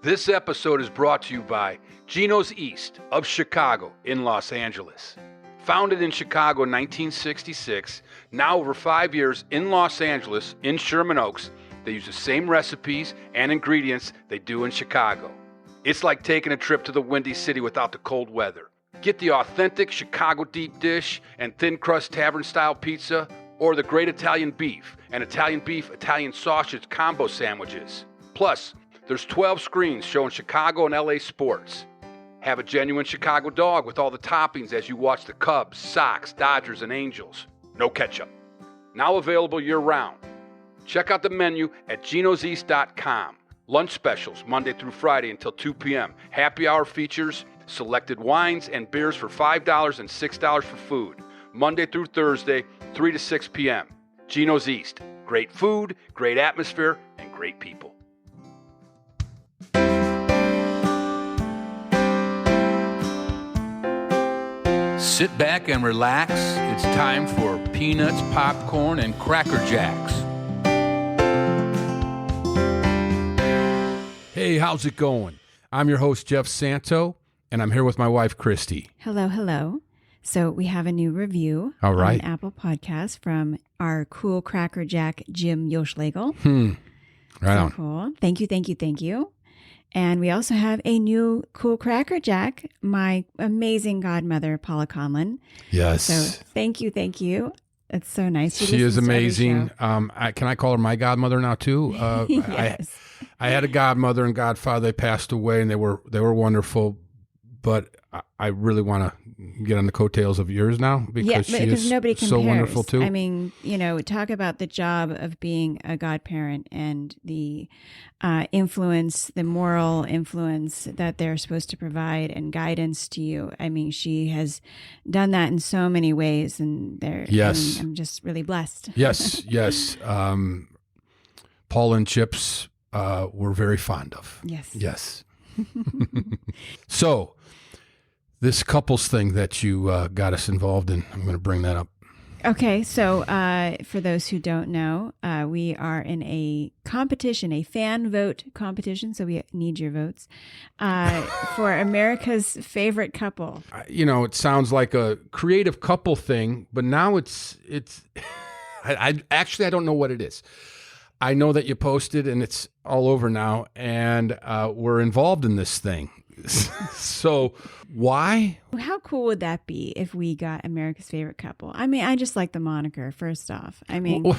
This episode is brought to you by Geno's East of Chicago in Los Angeles. Founded in Chicago in 1966, now over 5 years in Los Angeles, in Sherman Oaks, they use the same recipes and ingredients they do in Chicago. It's like taking a trip to the Windy City without the cold weather. Get the authentic Chicago deep dish and thin crust tavern style pizza, or the great Italian beef and Italian beef Italian sausage combo sandwiches. Plus, there's 12 screens showing Chicago and LA sports. Have a genuine Chicago dog with all the toppings as you watch the Cubs, Sox, Dodgers, and Angels. No ketchup. Now available year-round. Check out the menu at genoseast.com. Lunch specials Monday through Friday until 2 p.m. Happy hour features selected wines and beers for $5 and $6 for food. Monday through Thursday, 3 to 6 p.m. Geno's East. Great food, great atmosphere, and great people. Sit back and relax. It's time for peanuts, popcorn, and Cracker Jacks. Hey, how's it going? I'm your host, Jeff Santo, and I'm here with my wife, Christie. Hello, hello. So we have a new review on Apple Podcasts from our Cool Crackerjack, Jim Yoschlegel. Right on. Cool. Thank you. And we also have a new Cool Crackerjack, my amazing godmother, Paula Conlon. Yes. So thank you. It's so nice. She is amazing. Can I call her my godmother now too? Yes. I had a godmother and godfather. They passed away, and they were wonderful. But I really want to get on the coattails of yours now because she is nobody compares. So wonderful too. I mean, talk about the job of being a godparent and the influence, the moral influence that they're supposed to provide and guidance to you. I mean, she has done that in so many ways, and I'm just really blessed. Yes. Paul and Chips were very fond of. Yes. So, this couples thing that you got us involved in, I'm going to bring that up. Okay, so for those who don't know, we are in a competition, a fan vote competition, so we need your votes, for America's favorite couple. It sounds like a creative couple thing, but now it's I don't know what it is. I know that you posted, and it's all over now, and we're involved in this thing. So why? How cool would that be if we got America's favorite couple? I mean, I just like the moniker, first off. I mean,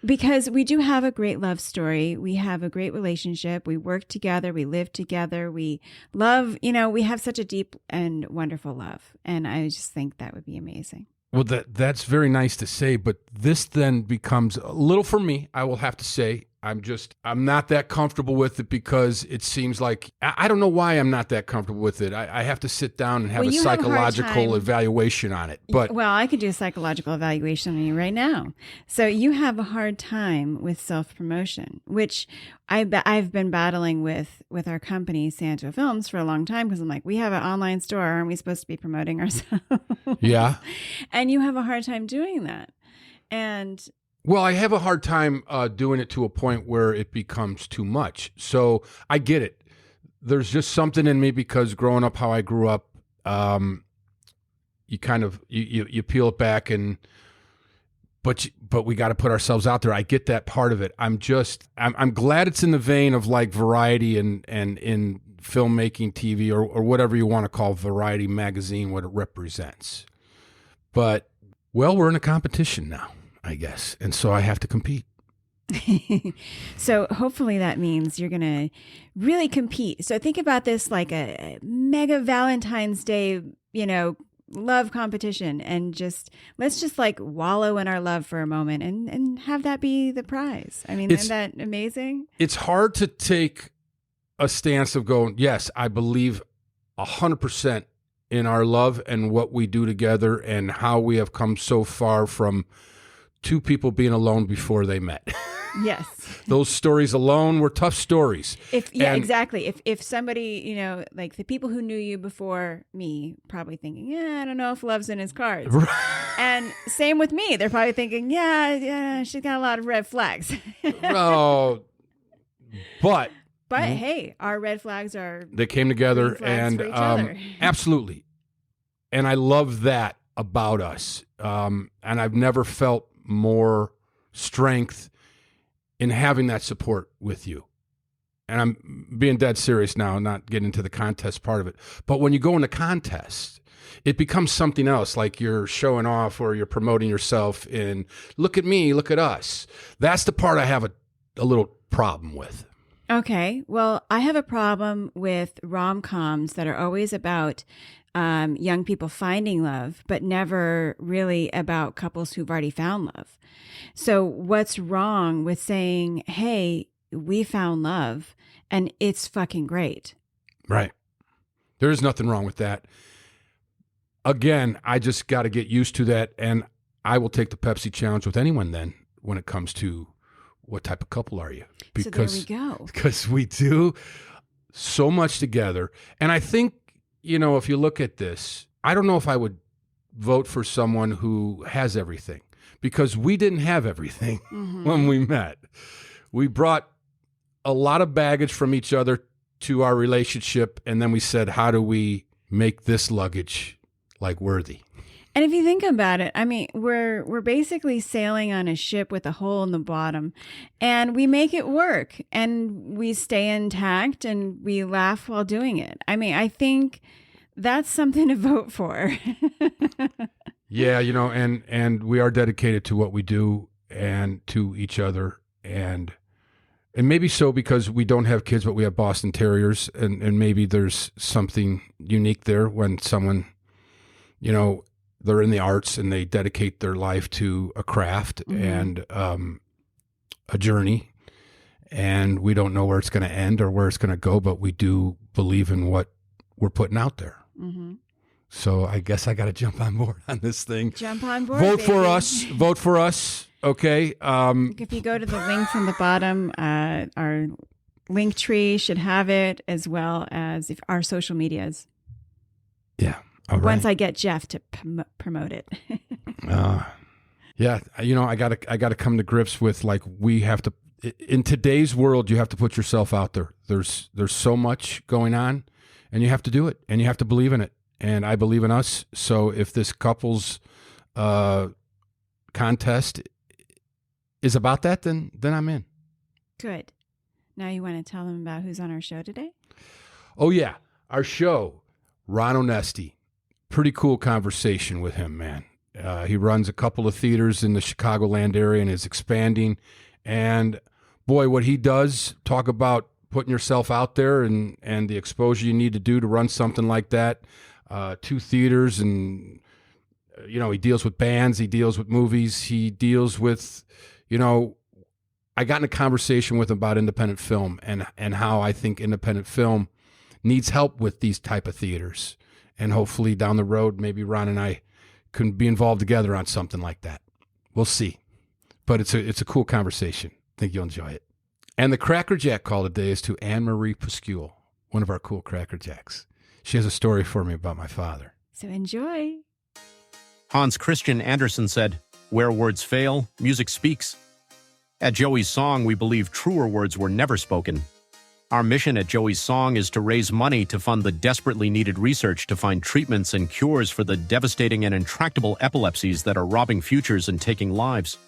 because we do have a great love story. We have a great relationship. We work together. We live together. We love, we have such a deep and wonderful love. And I just think that would be amazing. Well, that's very nice to say, but this then becomes a little, for me, I will have to say, I'm not that comfortable with it because it seems like, I don't know why I'm not that comfortable with it. I have to sit down and have a psychological evaluation on it. But well, I could do a psychological evaluation on you right now. So you have a hard time with self-promotion, which I've been battling with our company, Santo Films, for a long time because I'm like, we have an online store. Aren't we supposed to be promoting ourselves? Yeah. And you have a hard time doing that. Well, I have a hard time doing it to a point where it becomes too much. So I get it. There's just something in me because growing up how I grew up, you kind of you peel it back but we got to put ourselves out there. I get that part of it. I'm glad it's in the vein of like variety and in filmmaking, TV or whatever you want to call Variety magazine, what it represents. But we're in a competition now, I guess. And so I have to compete. So hopefully that means you're going to really compete. So think about this like a mega Valentine's Day, love competition, and let's just like wallow in our love for a moment and have that be the prize. I mean, isn't that amazing? It's hard to take a stance of going, yes, I believe 100% in our love and what we do together and how we have come so far from two people being alone before they met. Yes. Those stories alone were tough stories. Exactly. If somebody, like the people who knew you before me probably thinking, I don't know if love's in his cards. Right. And same with me. They're probably thinking, she's got a lot of red flags. Oh, but But hey, our red flags are they came together, and for each other. absolutely. And I love that about us. And I've never felt more strength in having that support with you. And I'm being dead serious now, not getting into the contest part of it. But when you go into contest, it becomes something else, like you're showing off or you're promoting yourself in, look at me, look at us. That's the part I have a little problem with. Okay. Well, I have a problem with rom-coms that are always about young people finding love, but never really about couples who've already found love. So what's wrong with saying, hey, we found love and it's fucking great? Right. There is nothing wrong with that. Again, I just got to get used to that, and I will take the Pepsi challenge with anyone then when it comes to what type of couple are you? Because, so there we go. Because we do so much together. And I think, if you look at this, I don't know if I would vote for someone who has everything, because we didn't have everything when we met. We brought a lot of baggage from each other to our relationship, and then we said, how do we make this luggage like worthy? And if you think about it, I mean, we're basically sailing on a ship with a hole in the bottom, and we make it work, and we stay intact, and we laugh while doing it. I mean, I think that's something to vote for. Yeah, and we are dedicated to what we do and to each other, and maybe so because we don't have kids, but we have Boston Terriers, and maybe there's something unique there when someone, they're in the arts and they dedicate their life to a craft and a journey, and we don't know where it's going to end or where it's going to go, but we do believe in what we're putting out there. So I guess I got to jump on board on this thing. Jump on board. Vote baby. for us. Vote for us. Okay. If you go to the link from the bottom, our link tree should have it, as well as our social medias. Yeah. All right. Once I get Jeff to promote it. Yeah. I gotta come to grips with, like, we have to, in today's world, you have to put yourself out there. There's so much going on, and you have to do it, and you have to believe in it. And I believe in us. So if this couple's contest is about that, then I'm in. Good. Now you want to tell them about who's on our show today? Oh, yeah. Our show, Ron Onesti. Pretty cool conversation with him, man. He runs a couple of theaters in the Chicagoland area and is expanding. And boy, what he does, talk about putting yourself out there and the exposure you need to do to run something like that. 2 theaters, and, he deals with bands, he deals with movies, he deals with, I got in a conversation with him about independent film and how I think independent film needs help with these type of theaters. And hopefully down the road, maybe Ron and I can be involved together on something like that. We'll see. But it's a cool conversation. I think you'll enjoy it. And the Crackerjack call today is to Ann-Marie Piskule, one of our Cool Crackerjacks. She has a story for me about my father. So enjoy. Hans Christian Andersen said, "Where words fail, music speaks." At Joey's Song, we believe truer words were never spoken. Our mission at Joey's Song is to raise money to fund the desperately needed research to find treatments and cures for the devastating and intractable epilepsies that are robbing futures and taking lives.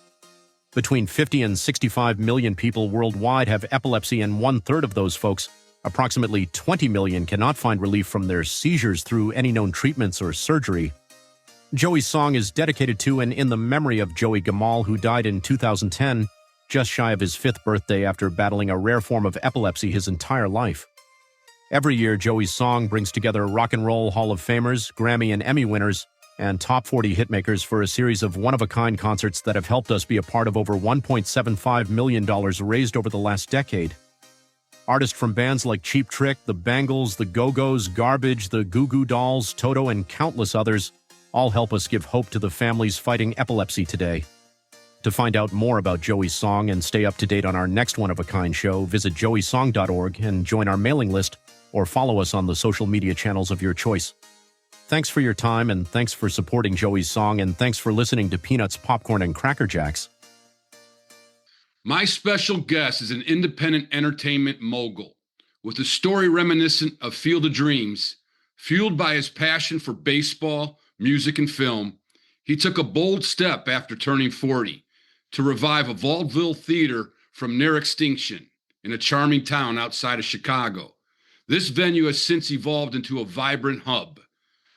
Between 50 and 65 million people worldwide have epilepsy, and 1/3 of those folks, approximately 20 million, cannot find relief from their seizures through any known treatments or surgery. Joey's Song is dedicated to and in the memory of Joey Gamal, who died in 2010, just shy of his 5th birthday after battling a rare form of epilepsy his entire life. Every year, Joey's Song brings together Rock and Roll Hall of Famers, Grammy and Emmy winners, and top 40 hitmakers for a series of one-of-a-kind concerts that have helped us be a part of over $1.75 million raised over the last decade. Artists from bands like Cheap Trick, The Bangles, The Go-Go's, Garbage, The Goo Goo Dolls, Toto, and countless others all help us give hope to the families fighting epilepsy today. To find out more about Joey's Song and stay up to date on our next one-of-a-kind show, visit joeysong.org and join our mailing list, or follow us on the social media channels of your choice. Thanks for your time, and thanks for supporting Joey's Song, and thanks for listening to Peanuts, Popcorn, and Cracker Jacks. My special guest is an independent entertainment mogul. With a story reminiscent of Field of Dreams, fueled by his passion for baseball, music, and film, he took a bold step after turning 40 to revive a vaudeville theater from near extinction in a charming town outside of Chicago. This venue has since evolved into a vibrant hub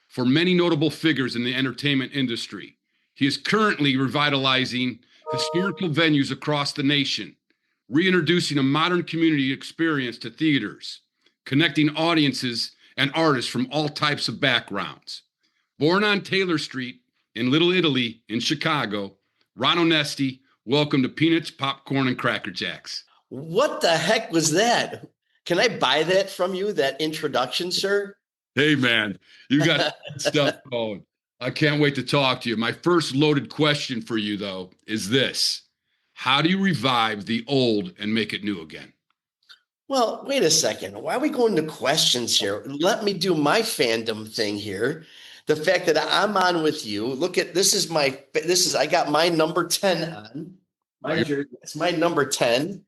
for many notable figures in the entertainment industry. He is currently revitalizing historical venues across the nation, reintroducing a modern community experience to theaters, connecting audiences and artists from all types of backgrounds. Born on Taylor Street in Little Italy in Chicago, Ron Onesti, welcome to Peanuts, Popcorn, and Cracker Jacks. What the heck was that? Can I buy that from you, that introduction, sir? Hey, man, you got stuff going. I can't wait to talk to you. My first loaded question for you, though, is this. How do you revive the old and make it new again? Well, wait a second. Why are we going to questions here? Let me do my fandom thing here. The fact that I'm on with you. Look at this I got my number 10 on. It's my number 10.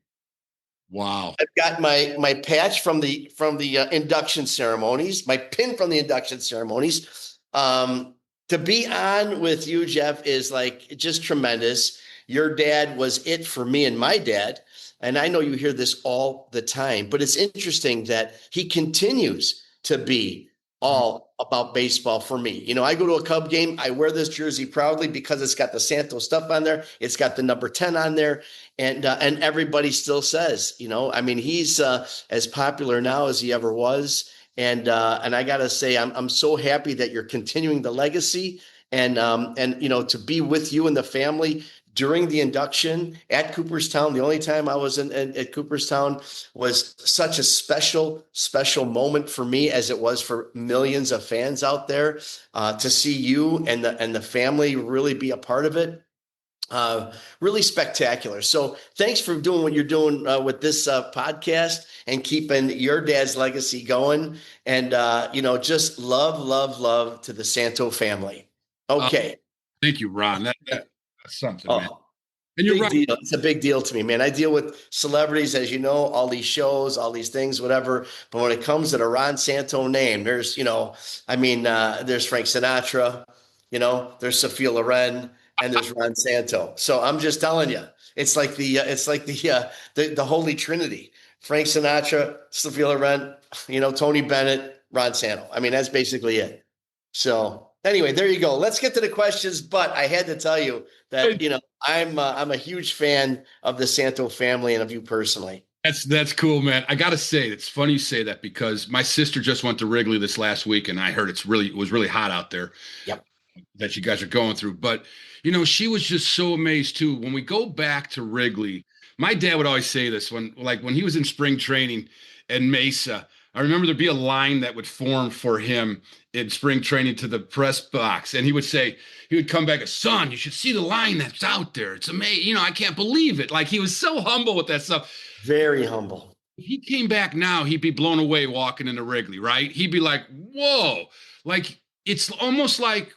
Wow. I've got my patch from the induction ceremonies, my pin from the induction ceremonies. To be on with you, Jeff, is like just tremendous. Your dad was it for me and my dad. And I know you hear this all the time, but it's interesting that he continues to be all about baseball for me. You know, I go to a Cub game, I wear this jersey proudly because it's got the Santo stuff on there. It's got the number 10 on there. And everybody still says, you know, I mean, he's as popular now as he ever was. And I got to say, I'm so happy that you're continuing the legacy and, you know, to be with you and the family during the induction at Cooperstown. The only time I was at Cooperstown was such a special moment for me, as it was for millions of fans out there, to see you and the family really be a part of it. Really spectacular. So thanks for doing what you're doing with this podcast and keeping your dad's legacy going. And, you know, just love to the Santo family. Okay. Thank you, Ron. That's something, man. And you're right. Deal. It's a big deal to me, man. I deal with celebrities, as you know, all these shows, all these things, whatever. But when it comes to the Ron Santo name, there's, you know, I mean, there's Frank Sinatra, you know, there's Sophia Loren, and there's Ron Santo. So I'm just telling you, it's like the Holy Trinity: Frank Sinatra, Sophia Loren, you know, Tony Bennett, Ron Santo. I mean, that's basically it. So anyway, there you go. Let's get to the questions. But I had to tell you that, you know, I'm a huge fan of the Santo family and of you personally. That's cool, man. I got to say, it's funny you say that because my sister just went to Wrigley this last week, and I heard it was really hot out there. Yep. That you guys are going through. But, you know, she was just so amazed too. When we go back to Wrigley, my dad would always say this when he was in spring training in Mesa, I remember there'd be a line that would form for him in spring training to the press box. And he would come back, son, you should see the line that's out there. It's amazing. You know, I can't believe it. Like, he was so humble with that stuff. Very humble. If he came back now, he'd be blown away walking into Wrigley, right? He'd be like, whoa, like, it's almost like,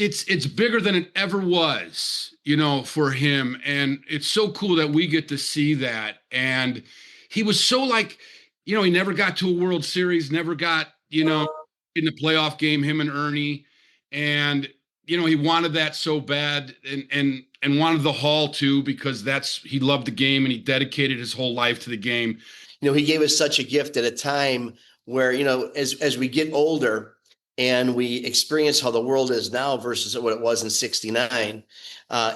it's bigger than it ever was, you know, for him. And it's so cool that we get to see that. And he was so like, you know, he never got to a World Series, never got, you know, in the playoff game, him and Ernie. And, you know, he wanted that so bad and wanted the Hall too, because he loved the game and he dedicated his whole life to the game. You know, he gave us such a gift at a time where, you know, as we get older, and we experience how the world is now versus what it was in '69.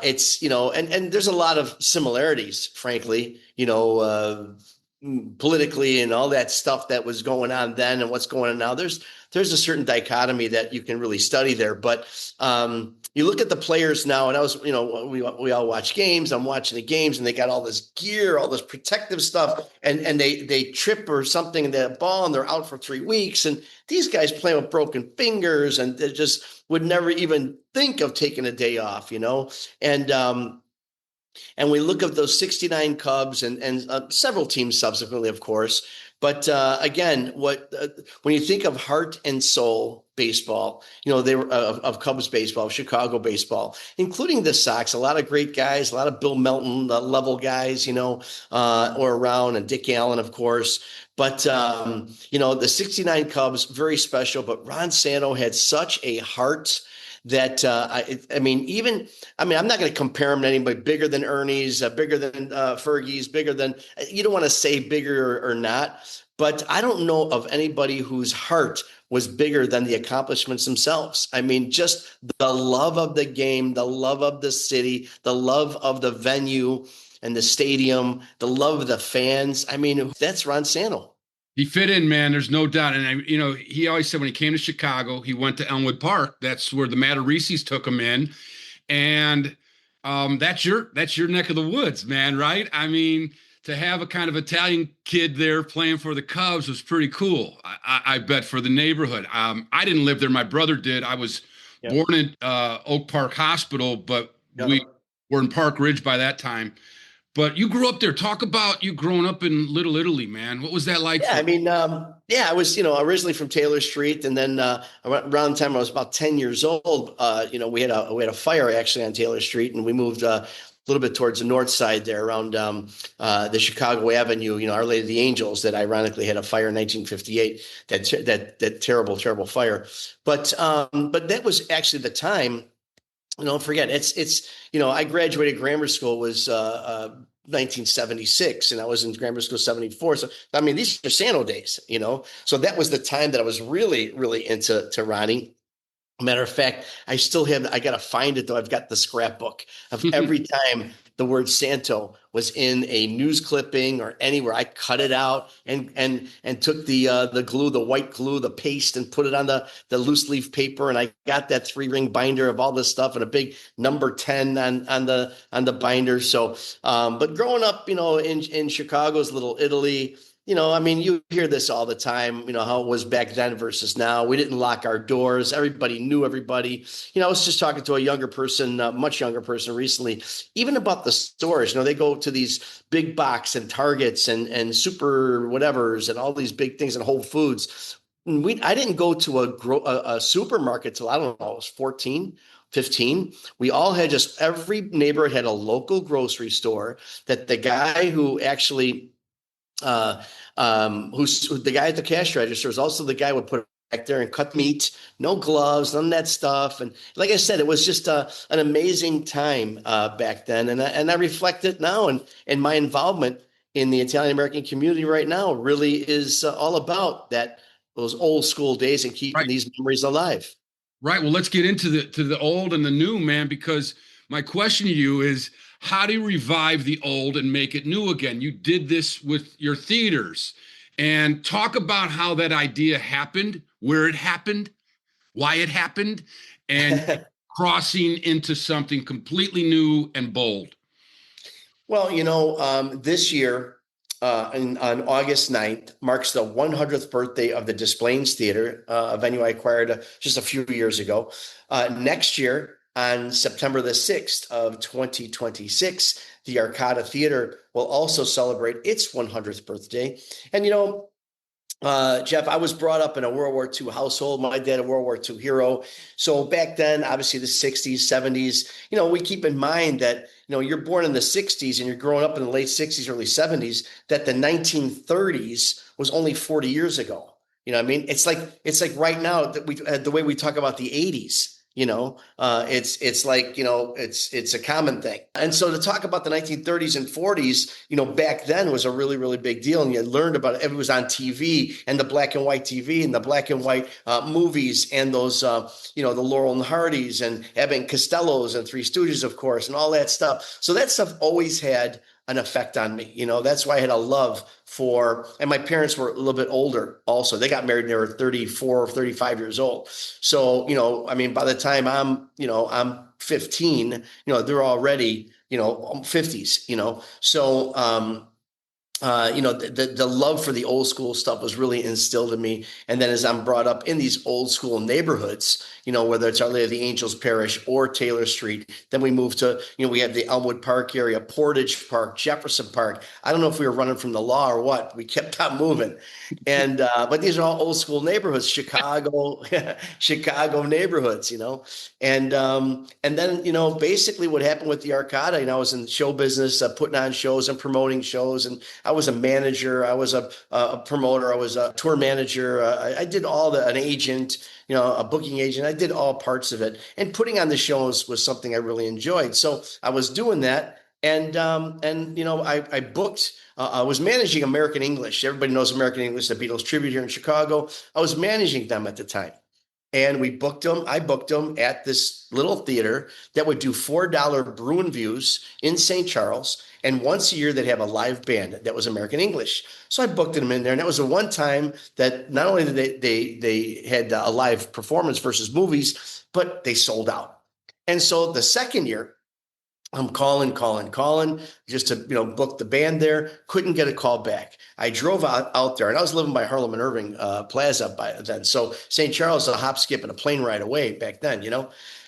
It's, you know, and there's a lot of similarities, frankly, you know, politically and all that stuff that was going on then and what's going on now. There's a certain dichotomy that you can really study there. But you look at the players now, and I was, you know, we all watch games. I'm watching the games, and they got all this gear, all this protective stuff, and they trip or something in the ball, and they're out for 3 weeks. And these guys play with broken fingers, and they just would never even think of taking a day off, you know. And And we look at those 69 Cubs and several teams subsequently, of course. But again, when you think of heart and soul baseball, they were of Cubs baseball, Chicago baseball, including the Sox, a lot of great guys, a lot of Bill Melton level guys, or around, and Dick Allen, of course. But, the 69 Cubs, very special. But Ron Santo had such a heart that I'm not going to compare him to anybody bigger than Ernie's, bigger than Fergie's, bigger than, you don't want to say bigger or not, but I don't know of anybody whose heart was bigger than the accomplishments themselves. I mean, just the love of the game, the love of the city, the love of the venue and the stadium, the love of the fans. I mean, that's Ron Santo. He fit in, man. There's no doubt. And, he always said when he came to Chicago, he went to Elmwood Park. That's where the Matarisis took him in. And that's your neck of the woods, man, right? I mean, to have a kind of Italian kid there playing for the Cubs was pretty cool. I bet for the neighborhood. I didn't live there. My brother did. I was born in Oak Park Hospital, but we were in Park Ridge by that time. But you grew up there. Talk about you growing up in Little Italy, man. What was that like? Yeah, I was, originally from Taylor Street, and then around the time I was about 10 years old, we had a fire actually on Taylor Street, and we moved a little bit towards the north side there, around the Chicago Avenue. Our Lady of the Angels, that ironically had a fire in 1958. That terrible fire. But that was actually the time. Don't forget, it's I graduated grammar school was 1976, and I was in grammar school 74. So these are Santo days, So that was the time that I was really, really into Ronnie. Matter of fact, I got to find it though. I've got the scrapbook of every time the word Santo was in a news clipping or anywhere. I cut it out and took the glue, the white glue, the paste, and put it on the loose leaf paper. And I got that 3-ring binder of all this stuff and a big number 10 on the binder. So, but growing up, in Chicago's Little Italy, you hear this all the time, how it was back then versus now. We didn't lock our doors. Everybody knew everybody. I was just talking to a younger person, much younger person recently, even about the stores. They go to these big box and Targets and super whatevers and all these big things and Whole Foods. I didn't go to a supermarket till, I don't know, I was 14. 15. We all had every neighborhood had a local grocery store that the guy who actually who's the guy at the cash register is also the guy who would put it back there and cut meat, no gloves, none of that stuff. And like I said, it was just an amazing time back then. And I reflect it now, and my involvement in the Italian American community right now really is all about those old school days and keeping these memories alive. Right. Well, let's get into the old and the new, man, because my question to you is, how do you revive the old and make it new again? You did this with your theaters, and talk about how that idea happened, where it happened, why it happened, and crossing into something completely new and bold. Well, this year on August 9th marks the 100th birthday of the Des Plaines Theater, a venue I acquired just a few years ago. Next year, on September the 6th of 2026, the Arcata Theater will also celebrate its 100th birthday. And, Jeff, I was brought up in a World War II household. My dad, a World War II hero. So back then, obviously the 60s, 70s, we keep in mind that, you're born in the 60s and you're growing up in the late 60s, early 70s, that the 1930s was only 40 years ago. It's like right now that the way we talk about the 80s. It's like, it's a common thing. And so to talk about the 1930s and 40s, back then was a really, really big deal. And you learned about it. It was on TV, and the black and white TV and the black and white movies, and those, the Laurel and Hardys and Abbott and Costellos and Three Stooges, of course, and all that stuff. So that stuff always had an effect on me. That's why I had a love for, and my parents were a little bit older also. They got married when they were 34 or 35 years old. So, by the time I'm 15, they're already, 50s, So, the love for the old school stuff was really instilled in me. And then as I'm brought up in these old school neighborhoods, whether it's Our Lady of the Angels Parish or Taylor Street, then we moved to, we have the Elmwood Park area, Portage Park, Jefferson Park. I don't know if we were running from the law or what. We kept on moving. And, but these are all old school neighborhoods, Chicago, Chicago neighborhoods, and then, basically what happened with the Arcada, I was in the show business, putting on shows and promoting shows. And I was a manager. I was a promoter. I was a tour manager. I did an agent, a booking agent. I did all parts of it. And putting on the shows was something I really enjoyed. So I was doing that. And I booked, I was managing American English. Everybody knows American English, the Beatles tribute here in Chicago. I was managing them at the time. And I booked them at this little theater that would do $4 Bruin views in St. Charles. And once a year, they'd have a live band that was American English. So I booked them in there. And that was the one time that not only did they had a live performance versus movies, but they sold out. And so the second year, I'm calling just to, book the band there. Couldn't get a call back. I drove out there, and I was living by Harlem and Irving Plaza by then. So St. Charles, a hop, skip, and a plane ride away back then,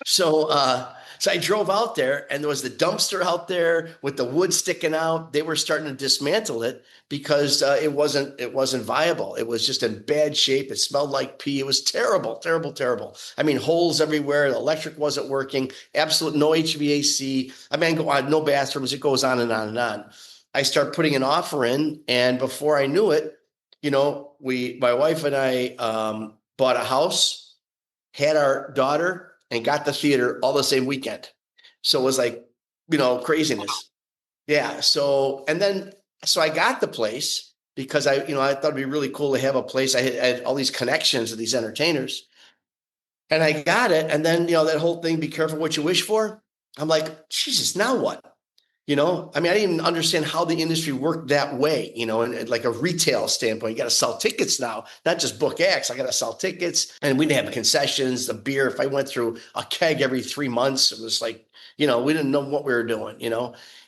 So I drove out there, and there was the dumpster out there with the wood sticking out. They were starting to dismantle it because it wasn't viable. It was just in bad shape. It smelled like pee. It was terrible, terrible, terrible. I mean, holes everywhere. The electric wasn't working. Absolute no HVAC. I mean, no bathrooms. It goes on and on and on. I start putting an offer in, and before I knew it, my wife and I bought a house, had our daughter, and got the theater all the same weekend. So it was like, craziness. Yeah. So I got the place because I thought it'd be really cool to have a place. I had all these connections with these entertainers, and I got it. And then, that whole thing, be careful what you wish for. I'm like, Jesus, now what? I mean, I didn't even understand how the industry worked that way, and like a retail standpoint. You got to sell tickets now, not just book acts. I got to sell tickets, and we didn't have concessions, the beer. If I went through a keg every 3 months, it was like, we didn't know what we were doing,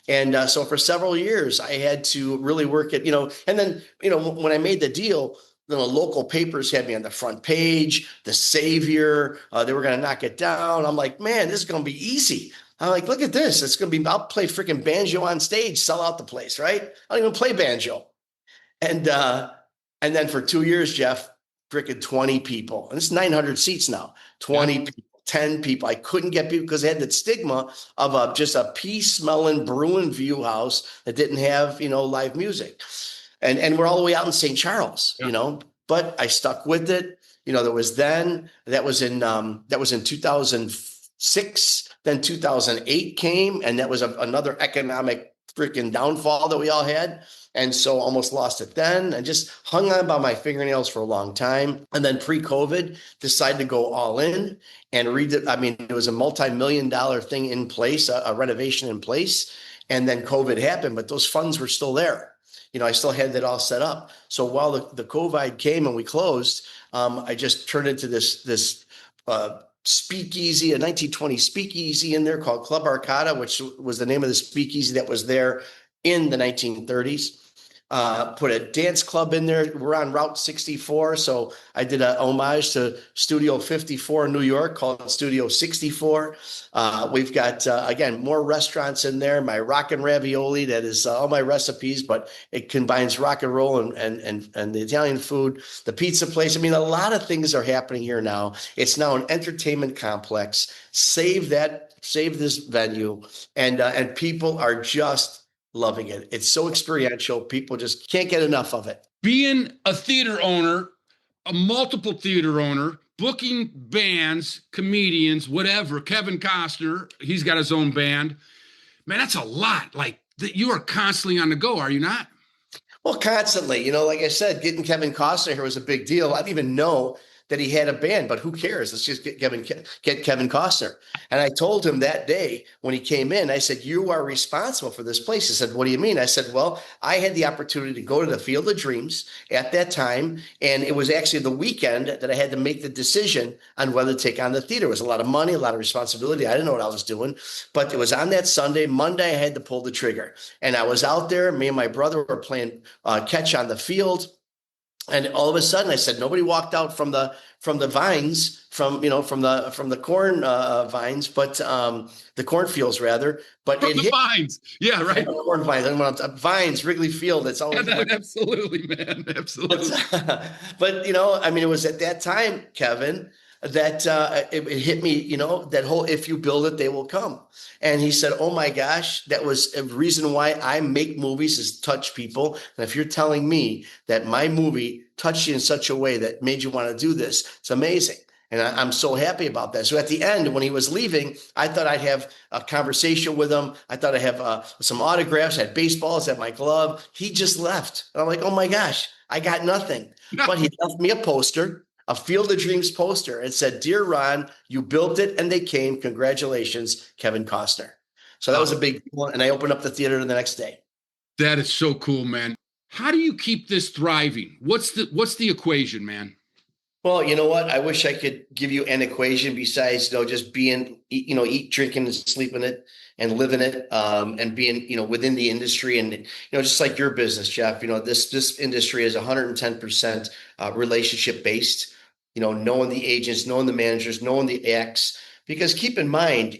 And so for several years, I had to really work at, and then, when I made the deal, the local papers had me on the front page, the savior, they were going to knock it down. I'm like, man, this is going to be easy. I'm like, look at this. It's going to be, I'll play freaking banjo on stage, sell out the place, right? I don't even play banjo. And then for 2 years, Jeff, freaking 20 people. And it's 900 seats now, 20 people, 10 people. I couldn't get people because they had the stigma of just a pea-smelling Bruin View house that didn't have, live music. And we're all the way out in St. Charles, but I stuck with it. That was in 2006. Then 2008 came, and that was another economic freaking downfall that we all had. And so almost lost it then, and just hung on by my fingernails for a long time. And then pre-COVID, decided to go all in and it was a multi-million-dollar thing in place, a renovation in place. And then COVID happened, but those funds were still there. I still had that all set up. So while the COVID came and we closed, I just turned into this speakeasy, a 1920 speakeasy in there called Club Arcada, which was the name of the speakeasy that was there in the 1930s. Put a dance club in there. We're on Route 64. So I did a homage to Studio 54 in New York called Studio 64. We've got, again, more restaurants in there. My Rockin' Ravioli, that is all my recipes, but it combines rock and roll and the Italian food, the pizza place. I mean, a lot of things are happening here now. It's now an entertainment complex. Save this venue. And people are just loving it. It's so experiential. People just can't get enough of it. Being a theater owner, a multiple theater owner, booking bands, comedians, whatever. Kevin Costner, he's got his own band. Man, that's a lot. Like, you are constantly on the go, are you not? Well, constantly. Like I said, getting Kevin Costner here was a big deal. I didn't even know that he had a band, but who cares? Let's just get Kevin Costner. And I told him that day when he came in, I said, you are responsible for this place. He said, what do you mean? I said, well, I had the opportunity to go to the Field of Dreams at that time. And it was actually the weekend that I had to make the decision on whether to take on the theater. It was a lot of money, a lot of responsibility. I didn't know what I was doing, but it was on that Sunday. Monday, I had to pull the trigger. And I was out there. Me and my brother were playing catch on the field. And all of a sudden I said, nobody walked out from the vines, from the corn vines, but the cornfields rather. But From it the hit vines. Yeah, right. corn vines. Vines, Wrigley Field. It's always Absolutely, man. Absolutely. But it was at that time, Kevin, that it hit me, that whole, if you build it, they will come. And he said, oh my gosh, that was a reason why I make movies, is touch people. And if you're telling me that my movie touched you in such a way that made you want to do this, it's amazing. And I'm so happy about that. So at the end, when he was leaving, I thought I'd have a conversation with him. I thought I'd have some autographs, I had baseballs at my glove. He just left. And I'm like, oh my gosh, I got nothing. But he left me a poster, a Field of Dreams poster, and said, dear Ron, you built it and they came. Congratulations, Kevin Costner. So that was a big one. And I opened up the theater the next day. That is so cool, man. How do you keep this thriving? What's the equation, man? Well, you know what? I wish I could give you an equation besides, just being, eat, drinking, and sleeping it and living it, and being, within the industry. And, just like your business, Jeff, this industry is 110% relationship based, knowing the agents, knowing the managers, knowing the acts. Because keep in mind,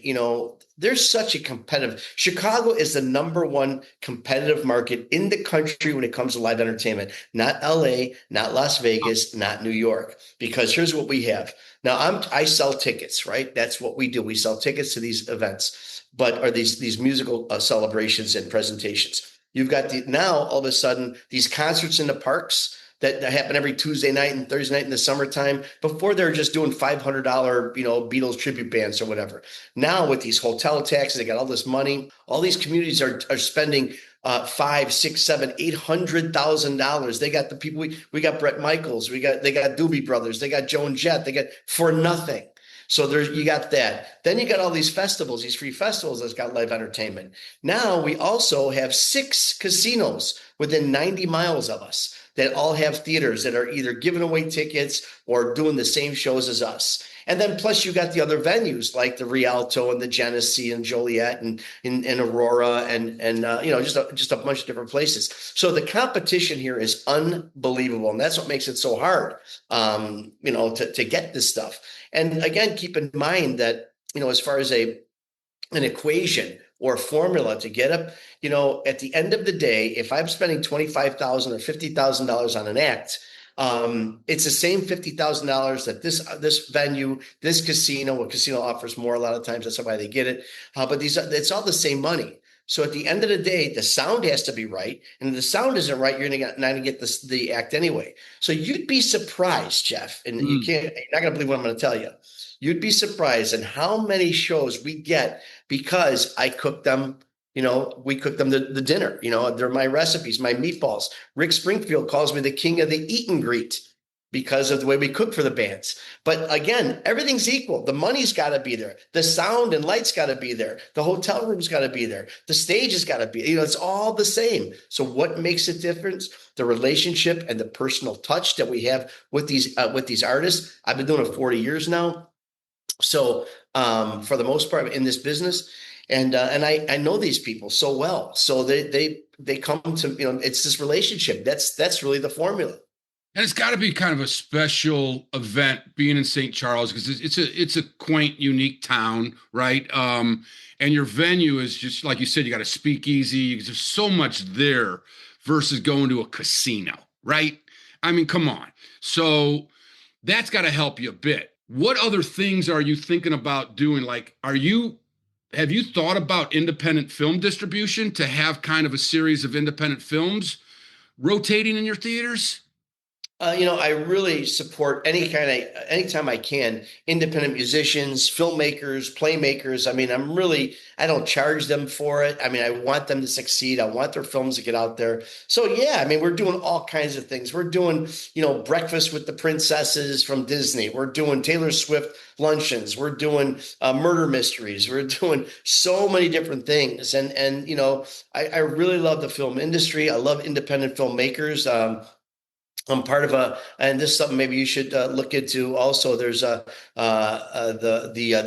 there's such a competitive, Chicago is the #1 competitive market in the country when it comes to live entertainment, not LA, not Las Vegas, not New York, because here's what we have. Now I sell tickets, right? That's what we do. We sell tickets to these events, or these musical celebrations and presentations. You've got now all of a sudden these concerts in the parks that happen every Tuesday night and Thursday night in the summertime. Before they're just doing $500, Beatles tribute bands or whatever. Now with these hotel taxes, they got all this money. All these communities are spending $500,000, $600,000, $700,000, $800,000. They got the people. We got Bret Michaels. They got Doobie Brothers. They got Joan Jett. They got for nothing. So you got that. Then you got all these festivals, these free festivals that's got live entertainment. Now we also have 6 casinos within 90 miles of us that all have theaters that are either giving away tickets or doing the same shows as us. And then plus you got the other venues like the Rialto and the Genesee and Joliet and Aurora and just a bunch of different places. So the competition here is unbelievable. And that's what makes it so hard, to get this stuff. And again, keep in mind that, as far as an equation or formula to get up, at the end of the day, if I'm spending $25,000 or $50,000 on an act, it's the same $50,000 that this venue, this casino, a casino offers more a lot of times. That's why they get it. But it's all the same money. So at the end of the day, the sound has to be right. And if the sound isn't right, you're not going to get the act anyway. So you'd be surprised, Jeff, and you're not going to believe what I'm going to tell you. You'd be surprised at how many shows we get because I cook them. We cook them the dinner. They're my recipes, my meatballs. Rick Springfield calls me the king of the eat and greet because of the way we cook for the bands. But again, everything's equal. The money's got to be there. The sound and lights got to be there. The hotel room's got to be there. The stage has got to be, it's all the same. So what makes a difference? The relationship and the personal touch that we have with these artists. I've been doing it 40 years now. So for the most part in this business, and I know these people so well. So they come to, it's this relationship. That's really the formula. And it's got to be kind of a special event being in St. Charles because it's a quaint, unique town, right? And your venue is just like you said, you got a speakeasy. There's so much there versus going to a casino, right? I mean, come on. So that's got to help you a bit. What other things are you thinking about doing? Like, have you thought about independent film distribution to have kind of a series of independent films rotating in your theaters? I really support anytime I can, independent musicians, filmmakers, playmakers. I mean, I don't charge them for it. I mean, I want them to succeed. I want their films to get out there. So yeah, I mean, we're doing all kinds of things. We're doing, Breakfast with the Princesses from Disney. We're doing Taylor Swift luncheons. We're doing murder mysteries. We're doing so many different things. I really love the film industry. I love independent filmmakers. I'm part of and this is something maybe you should look into also. There's the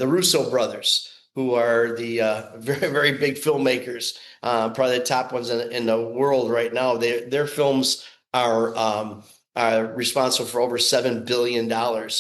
Russo brothers, who are the very, very big filmmakers, probably the top ones in the world right now. Their films are responsible for over $7 billion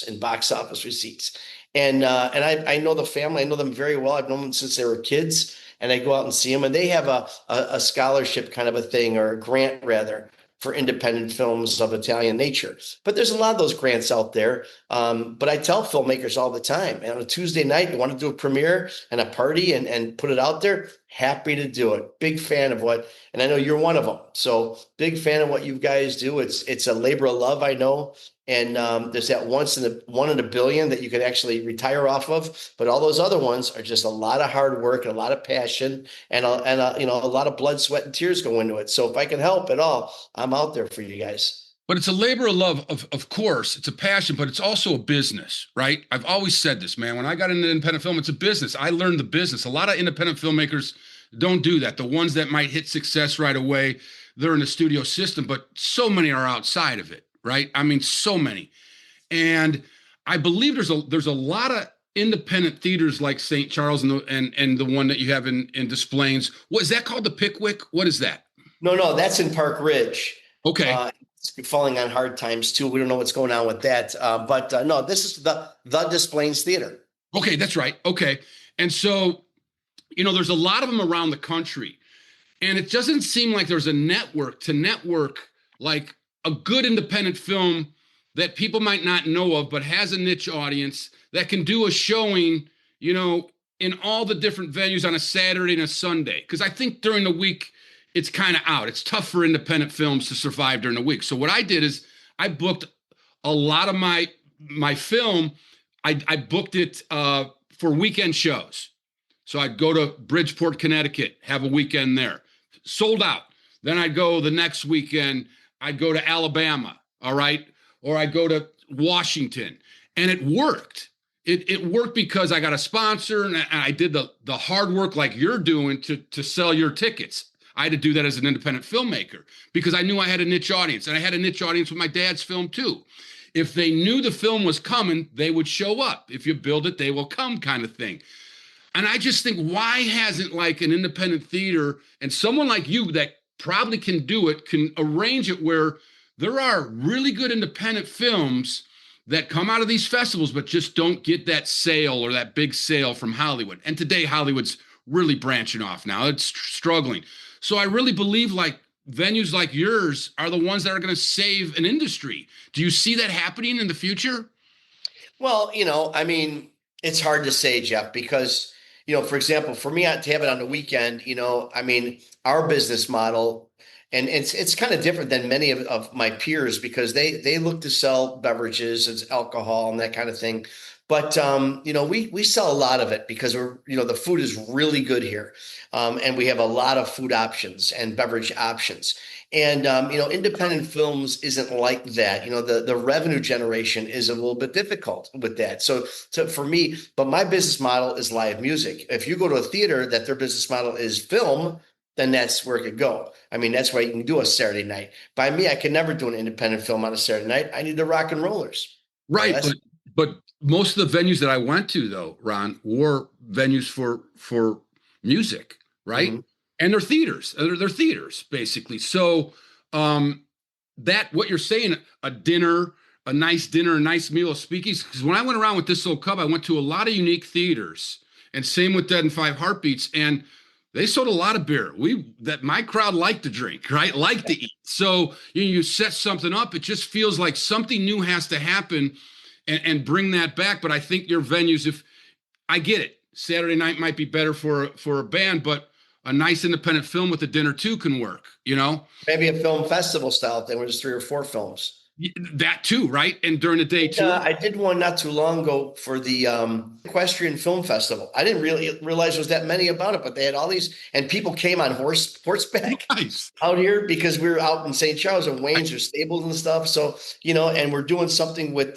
in box office receipts. And I know the family. I know them very well. I've known them since they were kids, and I go out and see them. And they have a scholarship kind of a thing, or a grant rather, for independent films of Italian nature. But there's a lot of those grants out there. But I tell filmmakers all the time, and on a Tuesday night, you want to do a premiere and a party and put it out there, happy to do it. Big fan of and I know you're one of them. So big fan of what you guys do. It's a labor of love, I know. And there's that one in a billion that you could actually retire off of. But all those other ones are just a lot of hard work and a lot of passion and a lot of blood, sweat, and tears go into it. So if I can help at all, I'm out there for you guys. But it's a labor of love, of course. It's a passion, but it's also a business, right? I've always said this, man. When I got into independent film, it's a business. I learned the business. A lot of independent filmmakers don't do that. The ones that might hit success right away, they're in the studio system, but so many are outside of it. Right? I mean, so many. And I believe there's a lot of independent theaters like St. Charles and the one that you have in Des Plaines. What is that called? The Pickwick? What is that? No, that's in Park Ridge. Okay. It's falling on hard times too. We don't know what's going on with that. But no, this is the Des Plaines Theater. Okay, that's right. Okay. And so, there's a lot of them around the country. And it doesn't seem like there's a network like a good independent film that people might not know of, but has a niche audience that can do a showing, in all the different venues on a Saturday and a Sunday. Because I think during the week, it's kind of out. It's tough for independent films to survive during the week. So what I did is I booked a lot of my film. I booked it for weekend shows. So I'd go to Bridgeport, Connecticut, have a weekend there. Sold out. Then I'd go the next weekend, I'd go to Alabama, all right? Or I'd go to Washington. And it worked. It worked because I got a sponsor and I did the hard work like you're doing to sell your tickets. I had to do that as an independent filmmaker because I knew I had a niche audience. And I had a niche audience with my dad's film too. If they knew the film was coming, they would show up. If you build it, they will come kind of thing. And I just think, why hasn't like an independent theater and someone like you that probably can do it, can arrange it where there are really good independent films that come out of these festivals, but just don't get that sale or that big sale from Hollywood. And today Hollywood's really branching off now. It's struggling. So I really believe like venues like yours are the ones that are going to save an industry. Do you see that happening in the future? Well, I mean, it's hard to say, Jeff, because, for example, for me to have it on the weekend, I mean, our business model, and it's kind of different than many of my peers because they look to sell beverages and alcohol and that kind of thing. But, we sell a lot of it because the food is really good here. And we have a lot of food options and beverage options. And, independent films isn't like that. The revenue generation is a little bit difficult with that. So for me, but my business model is live music. If you go to a theater that their business model is film, then that's where it could go. I mean, that's why you can do a Saturday night. By me, I can never do an independent film on a Saturday night. I need the rock and rollers. Right. But most of the venues that I went to, though, Ron, were venues for music, right? Mm-hmm. And they're theaters. They're theaters, basically. So that what you're saying, a nice meal of speakeasies. Because when I went around with This Old Cub, I went to a lot of unique theaters. And same with Dead and Five Heartbeats. And they sold a lot of beer. My crowd liked to drink, right? Liked to eat. So you set something up. It just feels like something new has to happen and bring that back. But I think your venues, if I get it, Saturday night might be better for a band, but a nice independent film with a dinner too can work, Maybe a film festival style thing where there's 3 or 4 films. That too, right? And during the day too. I did one not too long ago for the Equestrian Film Festival. I didn't really realize there was that many about it, but they had all these, and people came on horseback Nice. out here because we were out in St. Charles and Wayne's are stables and stuff. So, and we're doing something with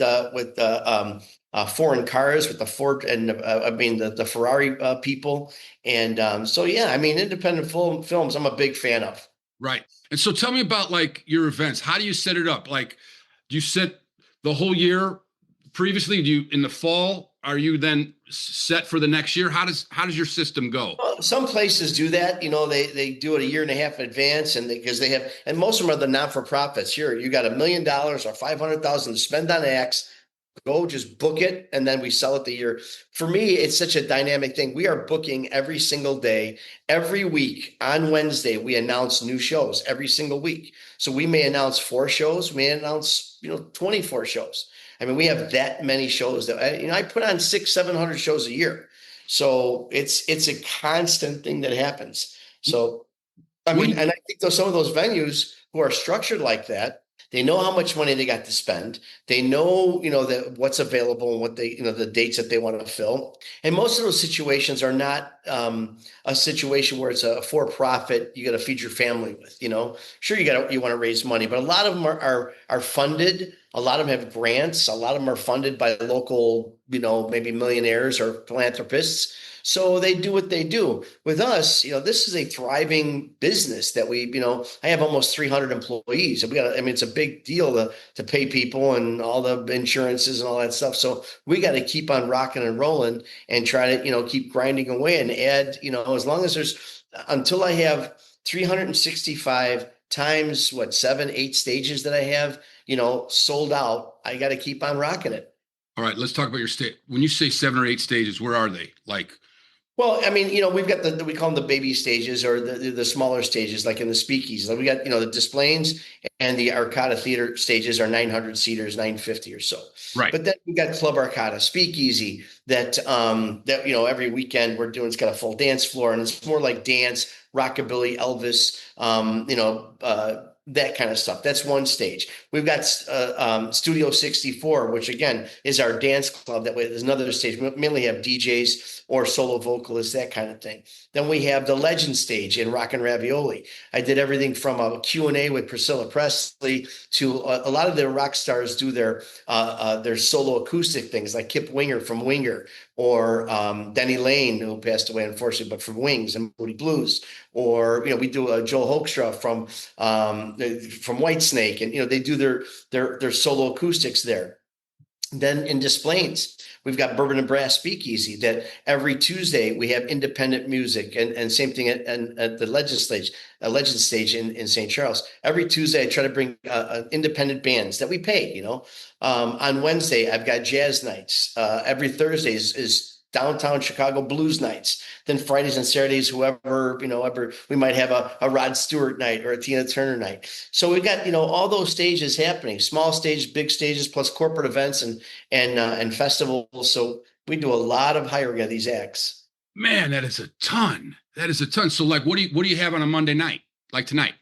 foreign cars with the Ford and the Ferrari people. And so, yeah, I mean, independent films, I'm a big fan of. Right. And so tell me about like your events. How do you set it up? Like, do you set the whole year previously? Do you in the fall? Are you then set for the next year? How does your system go? Well, some places do that. They do it a year and a half in advance, and because they have, and most of them are the not-for-profits. Here, you got $1 million or $500,000 to spend on acts. Go just book it, and then we sell it the year. For me, it's such a dynamic thing. We are booking every single day. Every week on Wednesday, we announce new shows every single week. So we may announce 4 shows, we may announce 24 shows. I mean, we have that many shows that I put on 600-700 shows a year. So it's a constant thing that happens. So I mean, and I think some of those venues who are structured like that, they know how much money they got to spend. They know, that what's available and what they, the dates that they want to fill. And most of those situations are not a situation where it's a for-profit. You got to feed your family with. Sure, you want to raise money, but a lot of them are funded. A lot of them have grants. A lot of them are funded by local, maybe millionaires or philanthropists. So they do what they do. With us, this is a thriving business that I have almost 300 employees. It's a big deal to pay people and all the insurances and all that stuff. So we got to keep on rocking and rolling and try to, keep grinding away and add, as long as until I have 365 times 7, 8 stages that I have, sold out, I got to keep on rocking it. All right, let's talk about your stage. When you say 7 or 8 stages, where are they? Like, well, I mean, we've got we call them the baby stages or the smaller stages, like in the speakeasies. Like we got, the Displays and the Arcada Theater stages are 900 seaters, 950 or so. Right. But then we got Club Arcada Speakeasy that every weekend we're doing. It's got a full dance floor and it's more like dance, rockabilly, Elvis, that kind of stuff. That's one stage. We've got Studio 64, which again is our dance club. That way, there's another stage. We mainly have DJs or solo vocalists, that kind of thing. Then we have the Legend stage in Rock and Ravioli. I did everything from a Q&A with Priscilla Presley to a lot of the rock stars do their solo acoustic things, like Kip Winger from Winger, or Denny Lane, who passed away unfortunately, but from Wings and Moody Blues, or we do Joel Hoekstra from Whitesnake, and they do their solo acoustics there. Then in Displays, we've got Bourbon and Brass Speakeasy that every Tuesday we have independent music, and same thing at the Legend stage in St. Charles. Every Tuesday I try to bring independent bands that we pay. On Wednesday I've got jazz nights. Every Thursday is downtown Chicago blues nights. Then Fridays and Saturdays, whoever, we might have a Rod Stewart night or a Tina Turner night. So we got, all those stages happening, small stages, big stages, plus corporate events and festivals. So we do a lot of hiring of these acts. Man, that is a ton. So like, what do you have on a Monday night? Like tonight?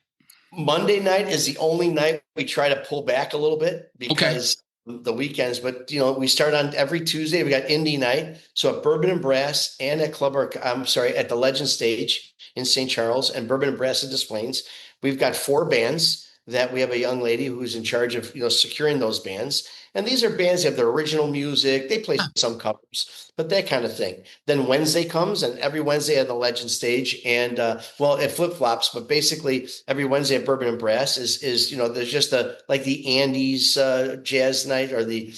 Monday night is the only night we try to pull back a little bit because the weekends, but we start on every Tuesday. We got indie night. So at Bourbon and Brass and at at the Legend stage in St. Charles and Bourbon and Brass and Displays, we've got 4 bands that we have a young lady who's in charge of, securing those bands. And these are bands that have their original music. They play some covers, but that kind of thing. Then Wednesday comes, and every Wednesday at the Legend stage, and it flip-flops, but basically every Wednesday at Bourbon and Brass is there's just the Andes jazz night or the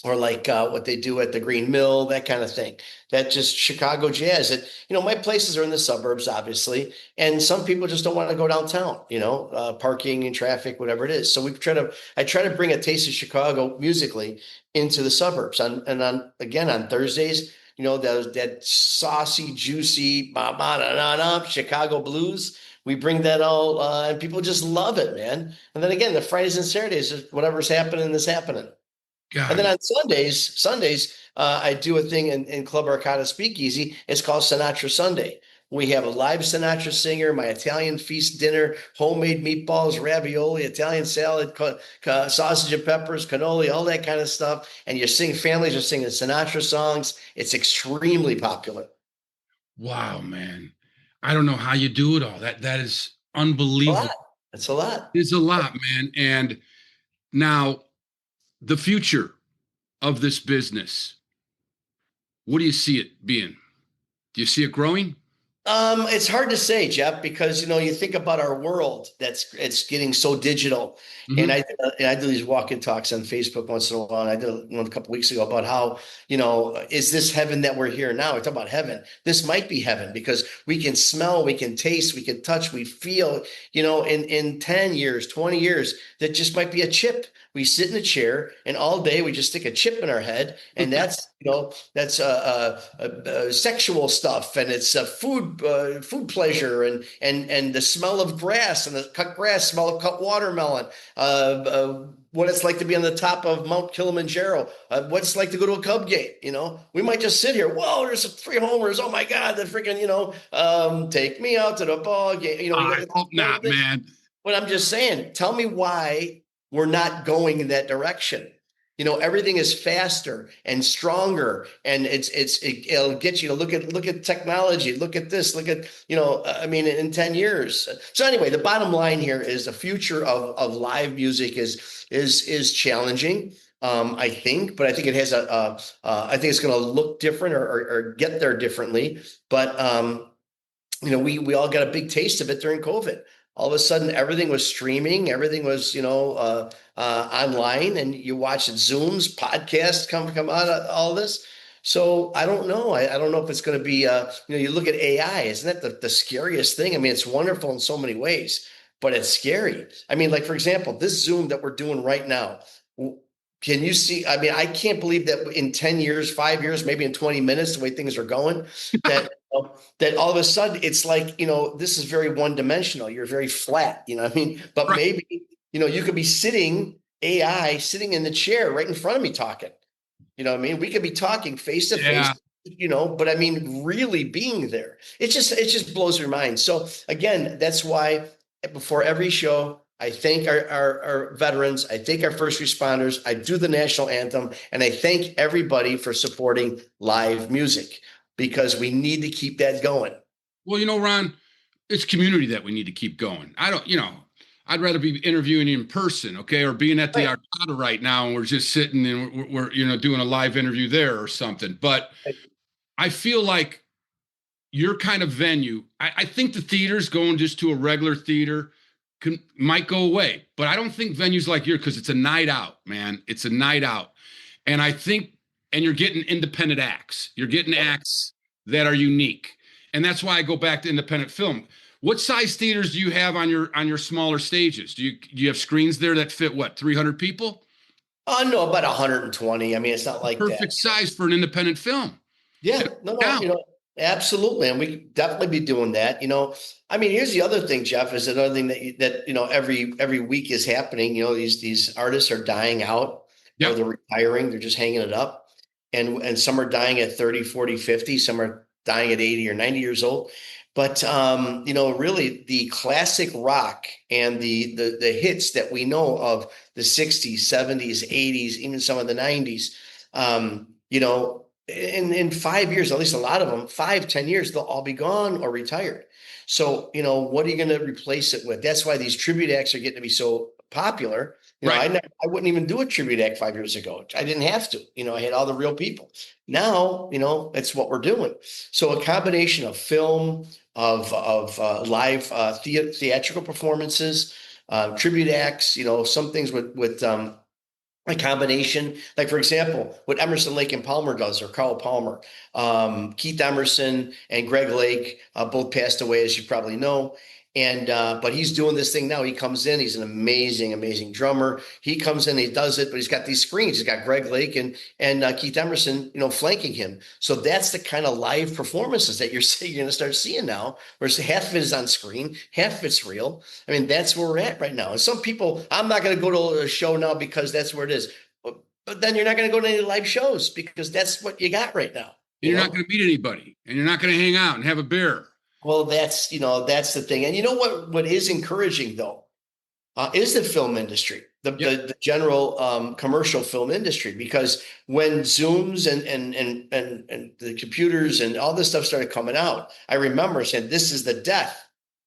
what they do at the Green Mill, that kind of thing. That just Chicago jazz. My places are in the suburbs, obviously, and some people just don't want to go downtown, parking and traffic, whatever it is. So I try to bring a taste of Chicago musically into the suburbs. On Thursdays, that saucy, juicy, Chicago blues. We bring that all, and people just love it, man. And then again, the Fridays and Saturdays, whatever's happening is happening. And then on Sundays, I do a thing in Club Arcada Speakeasy. It's called Sinatra Sunday. We have a live Sinatra singer, my Italian feast dinner, homemade meatballs, ravioli, Italian salad, sausage and peppers, cannoli, all that kind of stuff. And families are singing Sinatra songs. It's extremely popular. Wow, man. I don't know how you do it all. That is A unbelievable. lot. It's a lot. It's a lot, man. And now the future of this business, what do you see it being? Do you see it growing? It's hard to say, Jeff, because you think about our world it's getting so digital. Mhm. And I do these walk-in talks on Facebook once in a while. And I did one a couple weeks ago about how, is this heaven that we're here now? We talk about heaven. This might be heaven because we can smell, we can taste, we can touch, we feel, in 10 years, 20 years, that just might be a chip. We sit in a chair and all day we just stick a chip in our head, and that's sexual stuff, and it's food pleasure, and the smell of grass, and the cut grass, smell of cut watermelon, what it's like to be on the top of Mount Kilimanjaro, what it's like to go to a Cub game. We might just sit here. Whoa, there's 3 homers. Oh my God, the freaking take me out to the ball game. I hope not, man. But I'm just saying, tell me why we're not going in that direction. Everything is faster and stronger, and it'll get you to look at technology, look at this, look at, in 10 years. So anyway, the bottom line here is the future of live music is challenging. I think, but I think it has I think it's going to look different or get there differently. But, we all got a big taste of it during COVID. All of a sudden, everything was streaming. Everything was, online, and you watch Zooms, podcasts come out of all this. So I don't know. I don't know if it's going to be, you look at AI. Isn't that the scariest thing? I mean, it's wonderful in so many ways, but it's scary. I mean, like, for example, this Zoom that we're doing right now. Can you see? I mean, I can't believe that in 10 years, 5 years, maybe in 20 minutes, the way things are going, that all of a sudden it's like, this is very one-dimensional. You're very flat, what I mean? But Right. maybe, you could be AI sitting in the chair right in front of me talking. What I mean? We could be talking face to face, but I mean, really being there. It just blows your mind. So again, that's why before every show, I thank our veterans. I thank our first responders. I do the national anthem, and I thank everybody for supporting live music, because we need to keep that going. Well, Ron, it's community that we need to keep going. I'd rather be interviewing you in person, okay, or being at the Arcada right now, and we're just sitting and we're doing a live interview there or something. But I feel like your kind of venue, I think the theaters going just to a regular theater might go away, but I don't think venues like yours, because it's a night out, man. It's a night out. And I think, and you're getting independent acts. You're getting acts that are unique. And that's why I go back to independent film. What size theaters do you have on your smaller stages? Do you have screens there that fit 300 people? Oh, no, about 120. I mean, it's not like Perfect that. size for an independent film. Yeah, no, absolutely. And we could definitely be doing that. I mean, here's the other thing, Jeff, is another thing that every week is happening. These artists are dying out, or they're retiring. They're just hanging it up. And some are dying at 30, 40, 50. Some are dying at 80 or 90 years old. But, really the classic rock and the hits that we know of the 60s, 70s, 80s, even some of the 90s, in 5 years, at least a lot of them, 5, 10 years, they'll all be gone or retired. So, what are you going to replace it with? That's why these tribute acts are getting to be so popular. I wouldn't even do a tribute act 5 years ago. I didn't have to. I had all the real people. Now, it's what we're doing. So a combination of film, of live theatrical performances, tribute acts. Some things with a combination, like, for example, what Emerson, Lake and Palmer does, or Carl Palmer. Keith Emerson and Greg Lake both passed away, as you probably know. And but he's doing this thing now. He comes in. He's an amazing drummer. He comes in. He does it. But he's got these screens. He's got Greg Lake and Keith Emerson, flanking him. So that's the kind of live performances that you're going to start seeing now. Whereas half of it is on screen, half of it's real. I mean, that's where we're at right now. And some people, I'm not going to go to a show now because that's where it is. But then you're not going to go to any live shows because that's what you got right now. You're not going to meet anybody, and you're not going to hang out and have a beer. Well, that's the thing. And you know what is encouraging though, is the film industry, the general commercial film industry, because when Zooms and the computers and all this stuff started coming out, I remember saying this is the death.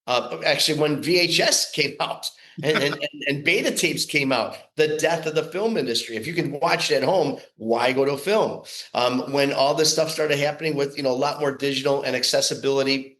Actually, when VHS came out and beta tapes came out, the death of the film industry. If you can watch it at home, why go to film? When all this stuff started happening with a lot more digital and accessibility,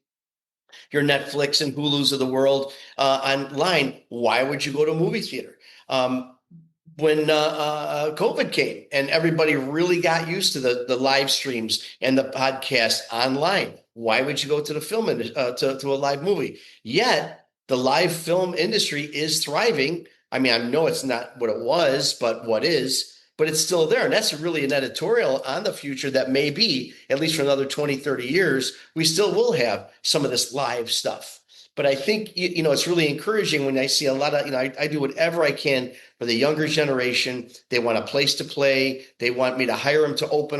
your Netflix and Hulus of the world online, why would you go to a movie theater? When COVID came and everybody really got used to the live streams and the podcast online, why would you go to the film to a live movie? Yet the live film industry is thriving. I mean, I know it's not what it was, but what is, but it's still there. And that's really an editorial on the future that may be, at least for another 20, 30 years, we still will have some of this live stuff. But I think, it's really encouraging when I see a lot of, I do whatever I can for the younger generation. They want a place to play. They want me to hire them to open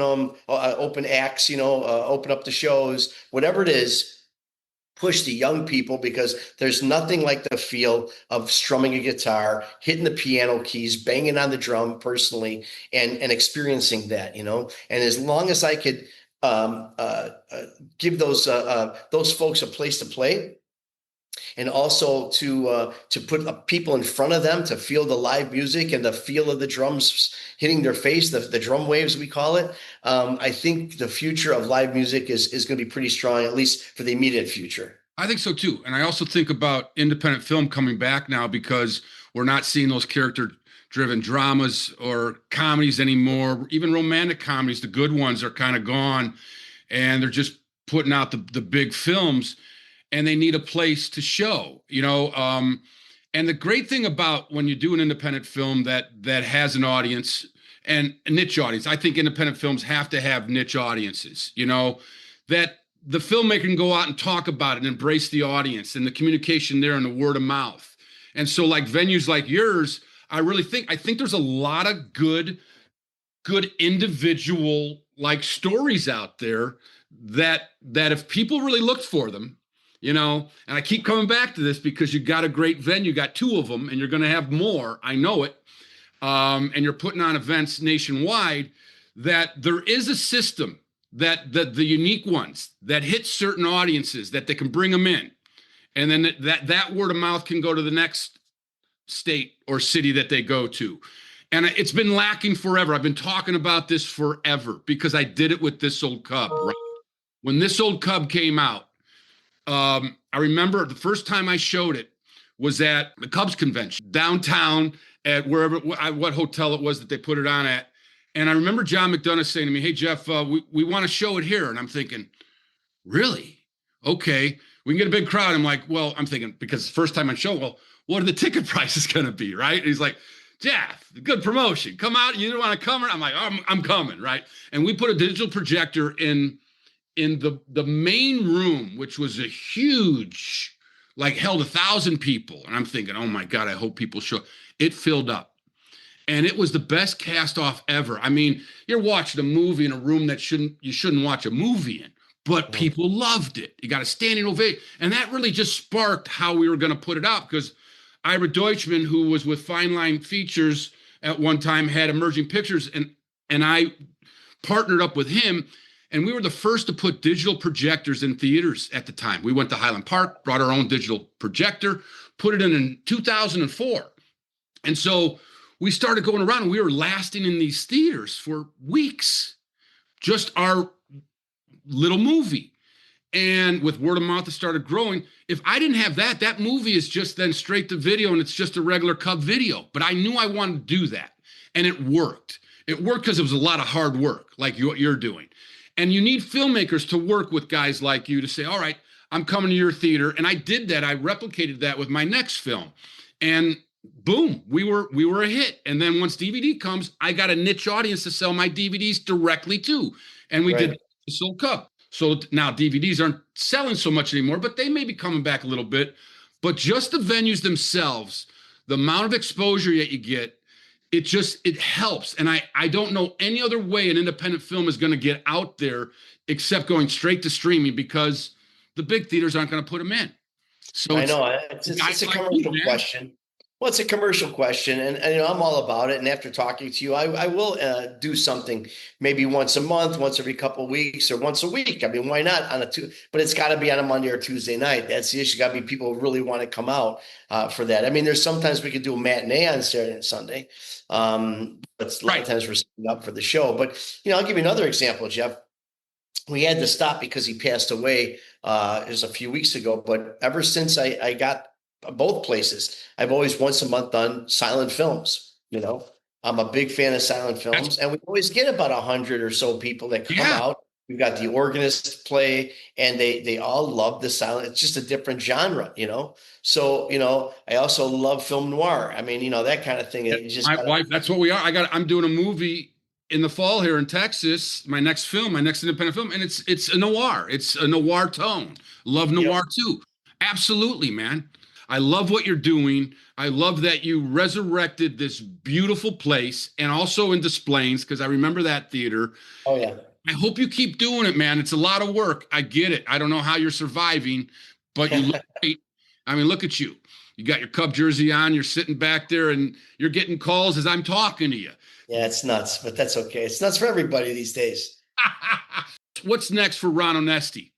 acts, open up the shows, whatever it is. Push the young people, because there's nothing like the feel of strumming a guitar, hitting the piano keys, banging on the drum personally, and experiencing that, And as long as I could give those folks a place to play, and also to put people in front of them to feel the live music and the feel of the drums hitting their face, the drum waves we call it. I think the future of live music is going to be pretty strong, at least for the immediate future. I think so too. And I also think about independent film coming back now, because we're not seeing those character-driven dramas or comedies anymore. Even romantic comedies, the good ones, are kind of gone, and they're just putting out the big films. And they need a place to show, and the great thing about when you do an independent film that has an audience and a niche audience, I think independent films have to have niche audiences, that the filmmaker can go out and talk about it and embrace the audience and the communication there and the word of mouth. And so like venues like yours, I think there's a lot of good individual like stories out there that if people really looked for them, and I keep coming back to this because you got a great venue, you got 2 of them, and you're going to have more. I know it. And you're putting on events nationwide, that there is a system that the unique ones that hit certain audiences, that they can bring them in. And then that word of mouth can go to the next state or city that they go to. And it's been lacking forever. I've been talking about this forever because I did it with This Old Cub. Right? When This Old Cub came out, I remember the first time I showed it was at the Cubs convention downtown at what hotel it was that they put it on at. And I remember John McDonough saying to me, "Hey, Jeff, we want to show it here." And I'm thinking, really? Okay, we can get a big crowd. I'm thinking, because the first time I show, well, what are the ticket prices going to be, right? And he's like, "Jeff, good promotion. Come out. You don't want to come?" I'm like, I'm coming, right? And we put a digital projector in the main room, which was a huge, held 1,000 people. And I'm thinking, oh my God, I hope people show. It filled up. And it was the best cast off ever. I mean, you're watching a movie in a room that you shouldn't watch a movie in, but people loved it. You got a standing ovation. And that really just sparked how we were going to put it out, because Ira Deutschman, who was with Fine Line Features at one time, had Emerging Pictures, and I partnered up with him. And we were the first to put digital projectors in theaters at the time. We went to Highland Park, brought our own digital projector, put it in 2004. And so we started going around, and we were lasting in these theaters for weeks, just our little movie. And with word of mouth, it started growing. If I didn't have that movie is just then straight to video, and it's just a regular Cub video. But I knew I wanted to do that, and it worked. It worked because it was a lot of hard work, like what you're doing. And you need filmmakers to work with guys like you to say, all right, I'm coming to your theater. And I did that. I replicated that with my next film. And boom, we were a hit. And then once DVD comes, I got a niche audience to sell my DVDs directly to. And we did This Old Cub. So now DVDs aren't selling so much anymore, but they may be coming back a little bit. But just the venues themselves, the amount of exposure that you get, it helps. And I don't know any other way an independent film is going to get out there except going straight to streaming, because the big theaters aren't going to put them in. So I know it's a commercial question. Well, it's a commercial question, and I'm all about it. And after talking to you, I will do something maybe once a month, once every couple of weeks, or once a week. I mean, why not on but it's got to be on a Monday or Tuesday night. That's the issue. Got to be people who really want to come out for that. I mean, there's sometimes we could do a matinee on Saturday and Sunday, but a lot of times we're setting up for the show. But I'll give you another example, Jeff. We had to stop because he passed away. It was a few weeks ago, but ever since I got both places, I've always once a month done silent films. I'm a big fan of silent films, and we always get about 100 or so people that come out. We've got the organist play, and they all love the silent. It's just a different genre, So I also love film noir. I mean, that kind of thing. My wife. That's what we are. I'm doing a movie in the fall here in Texas. My next independent film, and it's a noir. It's a noir tone. Love noir too. Absolutely, man. I love what you're doing. I love that you resurrected this beautiful place, and also in Des Plaines, because I remember that theater. Oh, yeah. I hope you keep doing it, man. It's a lot of work. I get it. I don't know how you're surviving, but you look great. I mean, look at you. You got your Cub jersey on. You're sitting back there, and you're getting calls as I'm talking to you. Yeah, it's nuts, but that's okay. It's nuts for everybody these days. What's next for Ron Onesti?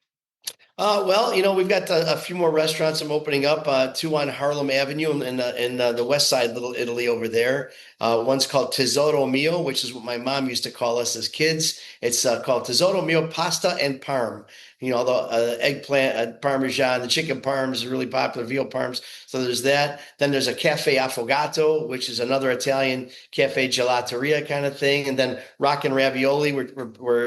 Well, we've got a few more restaurants I'm opening up, two on Harlem Avenue in the west side, Little Italy over there. One's called Tesoro Mio, which is what my mom used to call us as kids. It's called Tesoro Mio Pasta and Parm. The eggplant Parmesan, the chicken parms is really popular, veal parms. So there's that. Then there's a Cafe Affogato, which is another Italian cafe gelateria kind of thing. And then Rockin' Ravioli, we're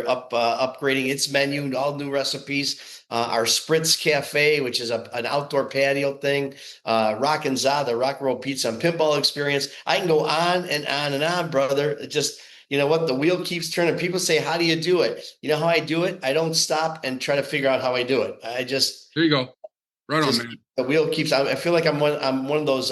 upgrading its menu, all new recipes. Our Spritz Cafe, which is an outdoor patio thing. Rockin' Za, the rock and roll pizza and pinball experience. I can go on and on and on, brother. It just, what? The wheel keeps turning. People say, how do you do it? You know how I do it? I don't stop and try to figure out how I do it. There you go. Right on, man. The wheel keeps, I feel like I'm one of those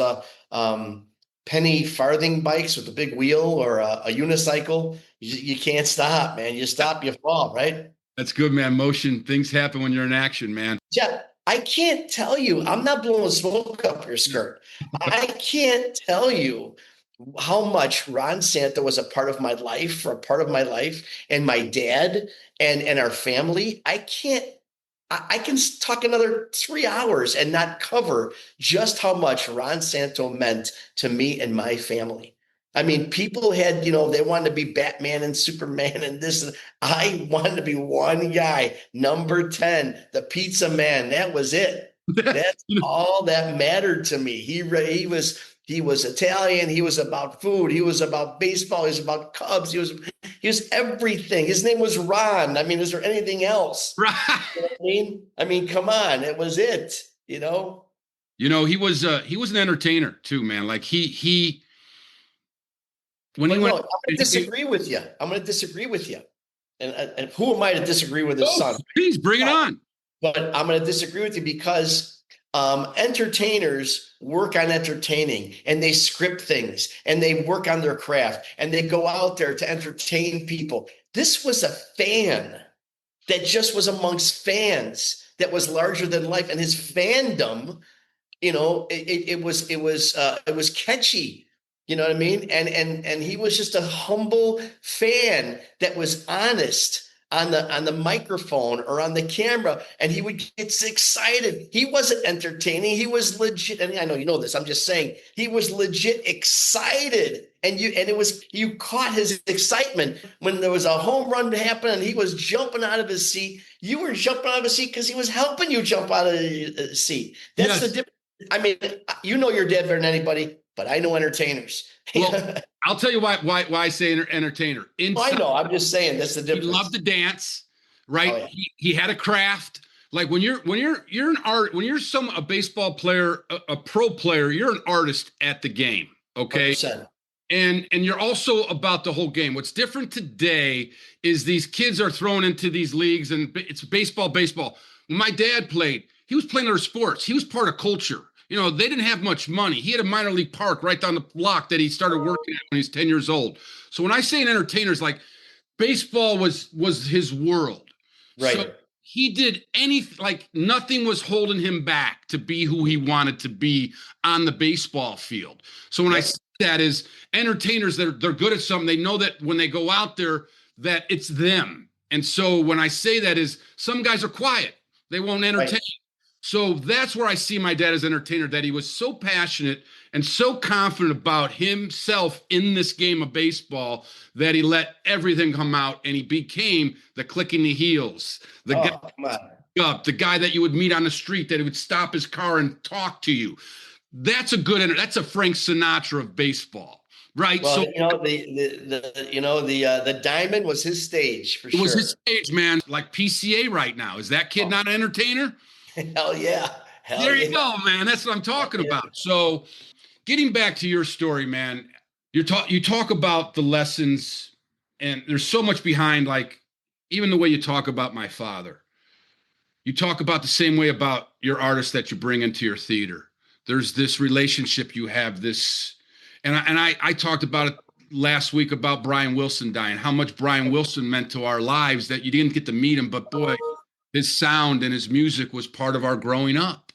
penny farthing bikes with a big wheel, or a unicycle. You can't stop, man. You stop, you fall, right? That's good, man. Motion, things happen when you're in action, man. Jeff, I can't tell you, I'm not blowing smoke up your skirt. I can't tell you how much Ron Santo was a part of my life, and my dad and our family. I can talk another 3 hours and not cover just how much Ron Santo meant to me and my family. I mean, people had, they wanted to be Batman and Superman and this. I wanted to be one guy, number 10, the pizza man. That was it. That's all that mattered to me. He was Italian. He was about food. He was about baseball. He was about Cubs. He was everything. His name was Ron. I mean, is there anything else? Right. You know what I mean, come on. It was it, he was an entertainer too, man. Like I'm going to disagree with you. And who am I to disagree with his son? Please bring it on. But I'm going to disagree with you because entertainers work on entertaining, and they script things, and they work on their craft, and they go out there to entertain people. This was a fan that just was amongst fans, that was larger than life, and his fandom, it was catchy. You know what I mean? And he was just a humble fan that was honest on the microphone or on the camera, and he would get excited. He wasn't entertaining. He was legit. And I know you know this. I'm just saying he was legit excited. And you caught his excitement when there was a home run to happen and he was jumping out of his seat. You were jumping out of his seat because he was helping you jump out of the seat. That's the difference. I mean, your dad better than anybody, but I know entertainers. Well, I'll tell you why I say entertainer. I know. I'm just saying that's the difference. He loved to dance, right? Oh, yeah. He had a craft. Like when you're an art, when you're a baseball player, a pro player, you're an artist at the game. Okay. 100%. And you're also about the whole game. What's different today is these kids are thrown into these leagues, and it's baseball. When my dad played, he was playing other sports. He was part of culture. They didn't have much money. He had a minor league park right down the block that he started working at when he was 10 years old. So when I say an entertainer, it's like baseball was his world. Right. he did anything, like nothing was holding him back to be who he wanted to be on the baseball field. So when I say that is entertainers that they're good at something, they know that when they go out there that it's them. And so when I say that is some guys are quiet. They won't entertain. Right. So that's where I see my dad as an entertainer, that he was so passionate and so confident about himself in this game of baseball that he let everything come out, and he became the click in the heels, the guy that you would meet on the street, that he would stop his car and talk to you. That's a Frank Sinatra of baseball, right? Well, so the diamond was his stage for sure. It was his stage, man. Like PCA right now. Is that kid not an entertainer? Hell yeah. There you go, man. That's what I'm talking about. So getting back to your story, man, you talk about the lessons, and there's so much behind, like even the way you talk about my father. You talk about the same way about your artists that you bring into your theater. There's this relationship you have, this, and I talked about it last week about Brian Wilson dying, how much Brian Wilson meant to our lives, that you didn't get to meet him, but boy, his sound and his music was part of our growing up.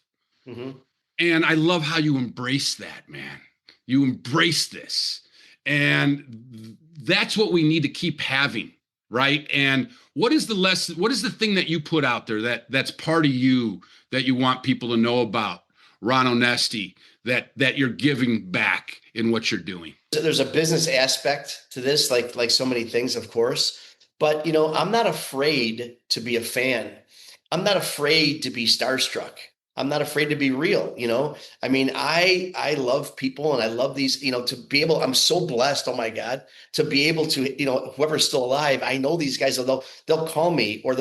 Mm-hmm. And I love how you embrace that, man. You embrace this. And that's what we need to keep having, right? And what is the lesson? What is the thing that you put out there that's part of you that you want people to know about, Ron Onesti, that you're giving back in what you're doing? So there's a business aspect to this, like so many things, of course. But, I'm not afraid to be a fan. I'm not afraid to be starstruck. I'm not afraid to be real. I mean, I love people, and I love these, to be able, I'm so blessed. Oh my God, to be able to, whoever's still alive, I know these guys, they'll call me, or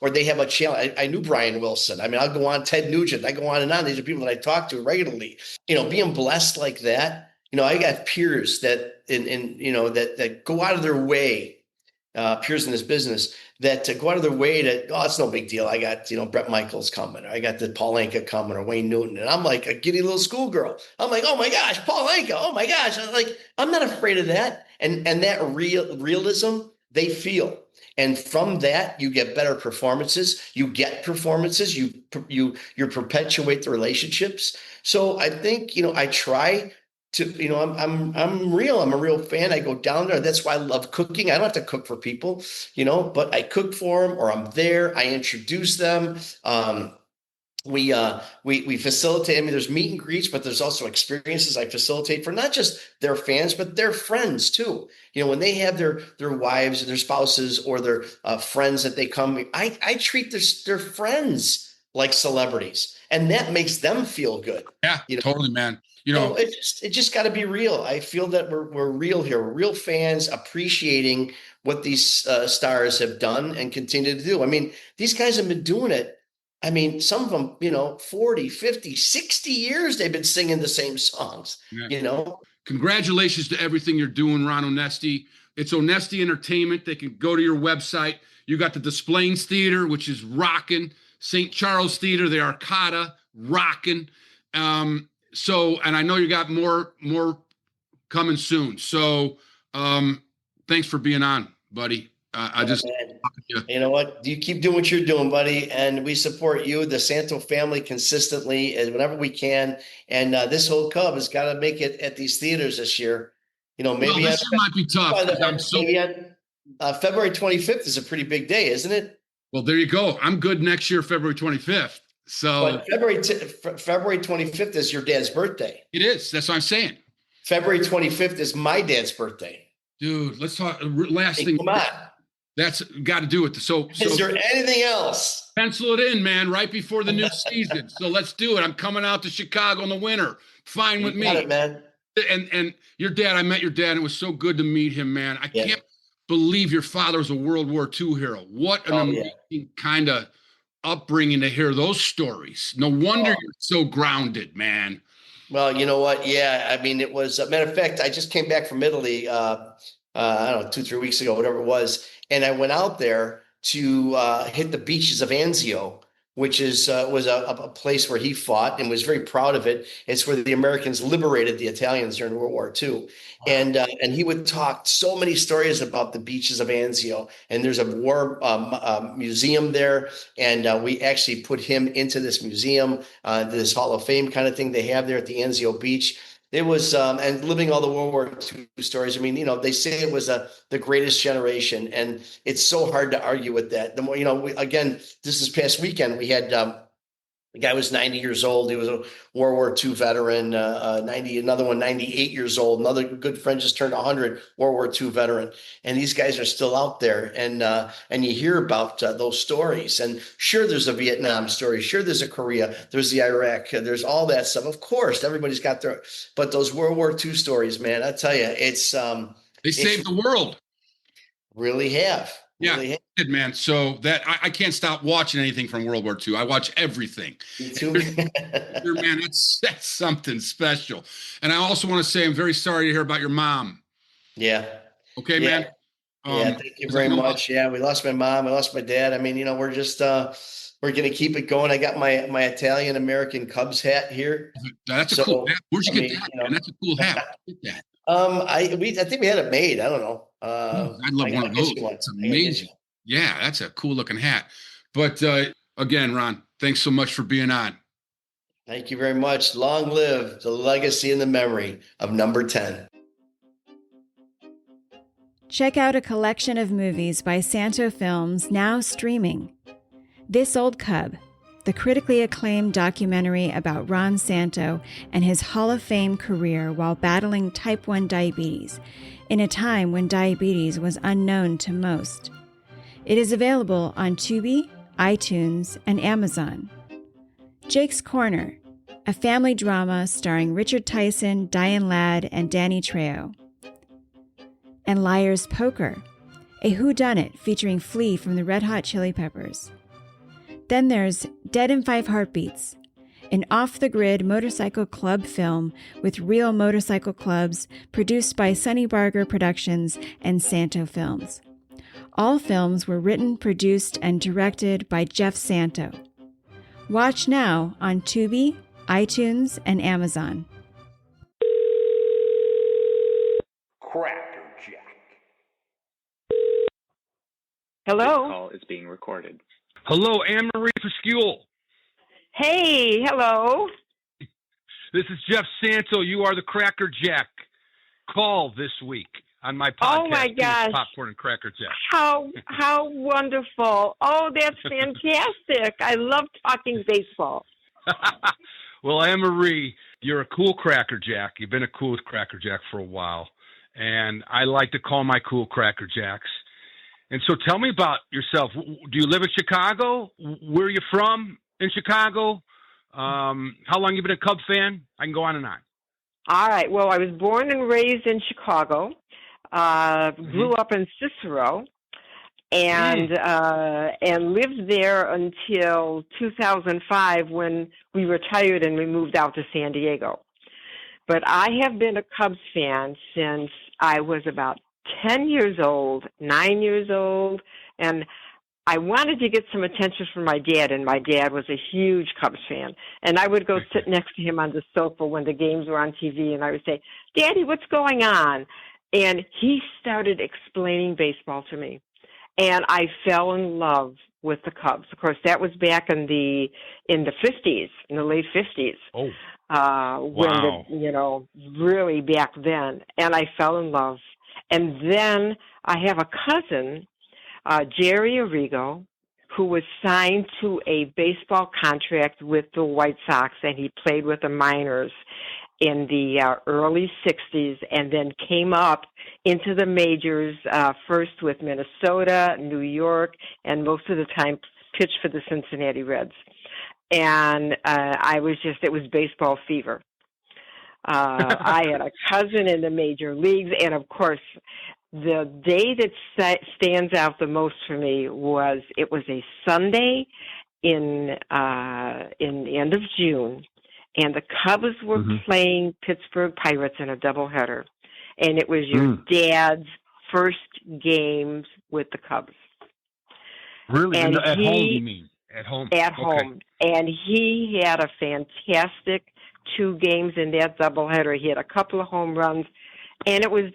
they have a channel. I knew Brian Wilson. I mean, I'll go on Ted Nugent. I go on and on. These are people that I talk to regularly, being blessed like that. I got peers that, that go out of their way, peers in this business, that go out of their way to, it's no big deal. I got, Bret Michaels coming, or I got the Paul Anka coming, or Wayne Newton. And I'm like a giddy little schoolgirl. I'm like, oh my gosh, Paul Anka. Oh my gosh. I'm not afraid of that. And that realism they feel. And from that, you get better performances. You get performances. You perpetuate the relationships. So I think, I try to, I'm real. I'm a real fan. I go down there. That's why I love cooking. I don't have to cook for people, but I cook for them, or I'm there. I introduce them. We facilitate. I mean, there's meet and greets, but there's also experiences I facilitate for not just their fans, but their friends too. When they have their wives, their spouses, or their friends that they come, I treat their friends like celebrities, and that makes them feel good. Yeah, totally, man. It just got to be real. I feel that we're real here. We're real fans, appreciating what these stars have done and continue to do. I mean, these guys have been doing it. I mean, some of them, 40, 50, 60 years they've been singing the same songs, Congratulations to everything you're doing, Ron Onesti. It's Onesti Entertainment. They can go to your website. You got the Displays Theater, which is rocking. St. Charles Theater, the Arcada, rocking. So, and I know you got more coming soon. So, thanks for being on, buddy. You know what? You keep doing what you're doing, buddy. And we support you, the Santo family, consistently and whenever we can. And this whole Cub has got to make it at these theaters this year. Maybe this might be tough. February 25th is a pretty big day, isn't it? Well, there you go. I'm good next year, February 25th. So February 25th is your dad's birthday. It is. That's what I'm saying. February 25th is my dad's birthday. Dude, let's talk. Last thing. Come on. That's got to do with So is there anything else? Pencil it in, man, right before the new season. So let's do it. I'm coming out to Chicago in the winter. Fine with me. Got it, man. And your dad, I met your dad, and it was so good to meet him, man. I can't believe your father was a World War II hero. What an amazing kind of upbringing to hear those stories. No wonder you're so grounded, man. Well, you know what? Yeah, I mean, it was a matter of fact, I just came back from Italy, I don't know, 2-3 weeks ago, whatever it was. And I went out there to hit the beaches of Anzio which is was a place where he fought and was very proud of it. It's where the Americans liberated the Italians during World War II. And he would talk so many stories about the beaches of Anzio. And there's a war museum there. And we actually put him into this museum, this Hall of Fame kind of thing they have there at the Anzio Beach. It was, and living all the World War II stories. I mean, they say it was the greatest generation, and it's so hard to argue with that. The more, this past weekend, we had the guy was 90 years old. He was a World War II veteran, 90, another one, 98 years old. Another good friend just turned 100, World War II veteran. And these guys are still out there. And you hear about those stories. And sure, there's a Vietnam story. Sure, there's a Korea. There's the Iraq. There's all that stuff. Of course, everybody's got their, but those World War II stories, man, I tell you, it's they saved the world. Really have. Yeah, did, man. So that I can't stop watching anything from World War II. I watch everything. Me too. Man, that's something special. And I also want to say I'm very sorry to hear about your mom. Yeah. Okay, man. Thank you very much. Yeah, we lost my mom. I lost my dad. I mean, we're just we're gonna keep it going. I got my Italian American Cubs hat here. That's a cool hat. Where'd you get that? Man? That's a cool hat. Get that. I think we had it made. I don't know. I'd love one of those. It's amazing. Yeah, that's a cool looking hat. But again, Ron, thanks so much for being on. Thank you very much. Long live the legacy and the memory of number 10. Check out a collection of movies by Santo Films now streaming. This Old Cub, the critically acclaimed documentary about Ron Santo and his Hall of Fame career while battling type 1 diabetes in a time when diabetes was unknown to most. It is available on Tubi, iTunes, and Amazon. Jake's Corner, a family drama starring Richard Tyson, Diane Ladd, and Danny Trejo. And Liar's Poker, a whodunit featuring Flea from the Red Hot Chili Peppers. Then there's Dead in 5 Heartbeats, an off-the-grid motorcycle club film with real motorcycle clubs produced by Sonny Barger Productions and Santo Films. All films were written, produced, and directed by Jeff Santo. Watch now on Tubi, iTunes, and Amazon. Crackerjack. Hello. This call is being recorded. Hello, Ann-Marie Piskule. Hey, hello. This is Jeff Santo. You are the Crackerjack. Call this week on my podcast. Oh my gosh, Popcorn and Crackerjack. How wonderful! Oh, that's fantastic. I love talking baseball. Well, Ann-Marie, you're a cool Crackerjack. You've been a cool Crackerjack for a while, and I like to call my cool Crackerjacks. And so tell me about yourself. Do you live in Chicago? Where are you from in Chicago? How long you been a Cub fan? I can go on and on. All right. Well, I was born and raised in Chicago, grew up in Cicero, and lived there until 2005 when we retired and we moved out to San Diego. But I have been a Cubs fan since I was about 10 years old, 9 years old, and I wanted to get some attention from my dad, and my dad was a huge Cubs fan. And I would go sit next to him on the sofa when the games were on TV, and I would say, Daddy, what's going on? And he started explaining baseball to me. And I fell in love with the Cubs. Of course, that was back in the 50s, in the late 50s. Oh, when, really back then. And I fell in love. And then I have a cousin, Jerry Arrigo, who was signed to a baseball contract with the White Sox, and he played with the minors in the early 60s and then came up into the majors, first with Minnesota, New York, and most of the time pitched for the Cincinnati Reds. And it was baseball fever. I had a cousin in the major leagues, and of course, the day that stands out the most for me was a Sunday in the end of June, and the Cubs were playing Pittsburgh Pirates in a doubleheader, and it was your dad's first games with the Cubs. Really? And at home, you mean? At home. At Okay. home. And he had a fantastic 2 games in that doubleheader. He had a couple of home runs, and I was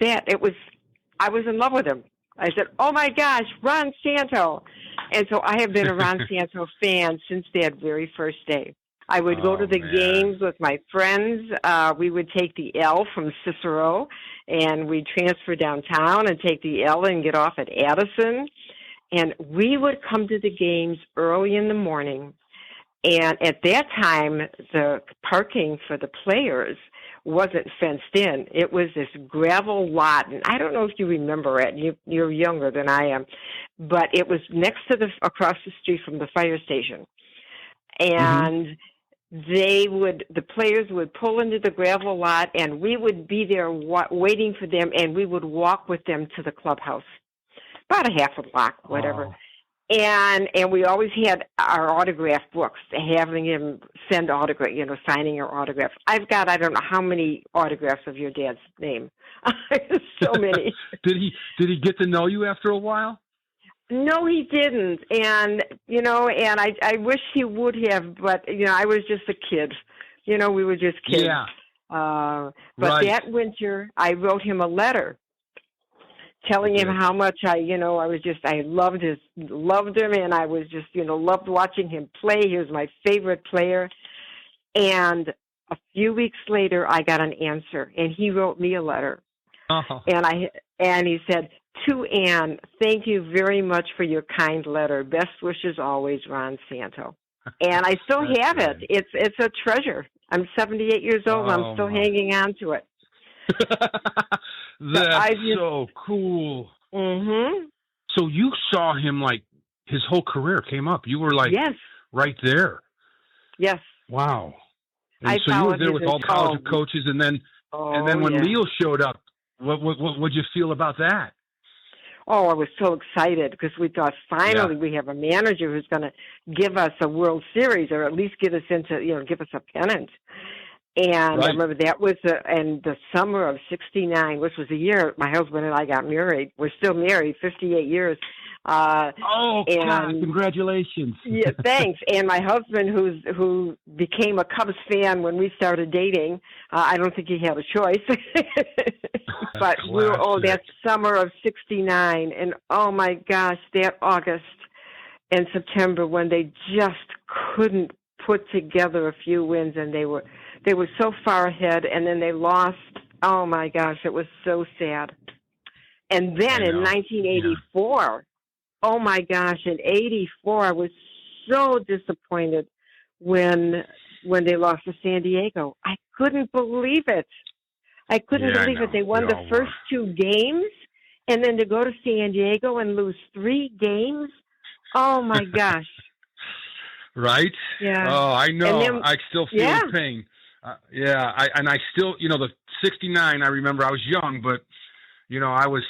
in love with him. I said, oh my gosh, Ron Santo. And so I have been a Ron Santo fan since that very first day. I would go to the games with my friends. We would take the L from Cicero, and we'd transfer downtown and take the L and get off at Addison. And we would come to the games early in the morning. And at that time, the parking for the players wasn't fenced in. It was this gravel lot, and I don't know if you remember it. You're younger than I am, but it was across the street from the fire station. And the players would pull into the gravel lot, and we would be there waiting for them, and we would walk with them to the clubhouse, about a half a block, whatever. Oh. And we always had our autograph books, having him send signing our autographs. I don't know how many autographs of your dad's name. So many. Did he get to know you after a while? No, he didn't. And I wish he would have, but I was just a kid. We were just kids. Yeah. But that winter, I wrote him a letter telling him how much I loved him, and I was just, loved watching him play. He was my favorite player. And a few weeks later, I got an answer, and he wrote me a letter. Uh-huh. And he said, to Ann, thank you very much for your kind letter. Best wishes always, Ron Santo. And I still have it. It's a treasure. I'm 78 years old. I'm still hanging on to it. That's so cool. Mm-hmm. So you saw him like his whole career came up. You were like right there. Yes. Wow. And so you were there with all the college coaches, and then when Leo showed up, what'd you feel about that? Oh, I was so excited because we thought finally we have a manager who's going to give us a World Series, or at least get us give us a pennant. And I remember that was in the summer of '69, which was the year my husband and I got married. We're still married, 58 years. God, congratulations. Yeah, thanks. And my husband, who became a Cubs fan when we started dating, I don't think he had a choice. But we were that summer of '69, and oh my gosh, that August and September when they just couldn't put together a few wins, and they were so far ahead, and then they lost. Oh my gosh, it was so sad. And then in 1984, oh my gosh, in '84, I was so disappointed when they lost to San Diego. I couldn't believe it. I couldn't believe it. They won the first 2 games, and then to go to San Diego and lose 3 games. Oh my gosh. Right? Yeah. Oh, I know. Then, I still feel the pain. I still, the '69, I remember I was young, but, I was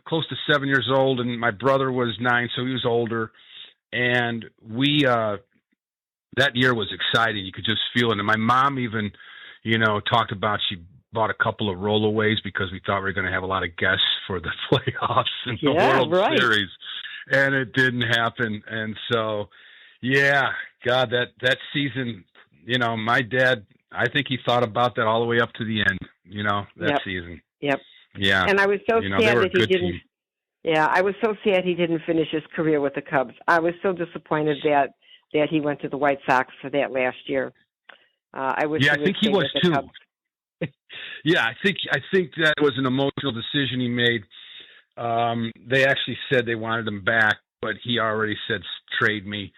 close to 7 years old, and my brother was 9, so he was older. And we, that year was exciting. You could just feel it. And my mom even, talked about she bought a couple of rollaways because we thought we were going to have a lot of guests for the playoffs and the World Series. And it didn't happen. And so, God, that season, my dad, I think he thought about that all the way up to the end, that season. Yep. Yeah. And I was so sad that he didn't. Team. Yeah, I was so sad he didn't finish his career with the Cubs. I was so disappointed that he went to the White Sox for that last year. I wish. Yeah, I think he was too. Cubs. Yeah, I think that was an emotional decision he made. They actually said they wanted him back, but he already said trade me.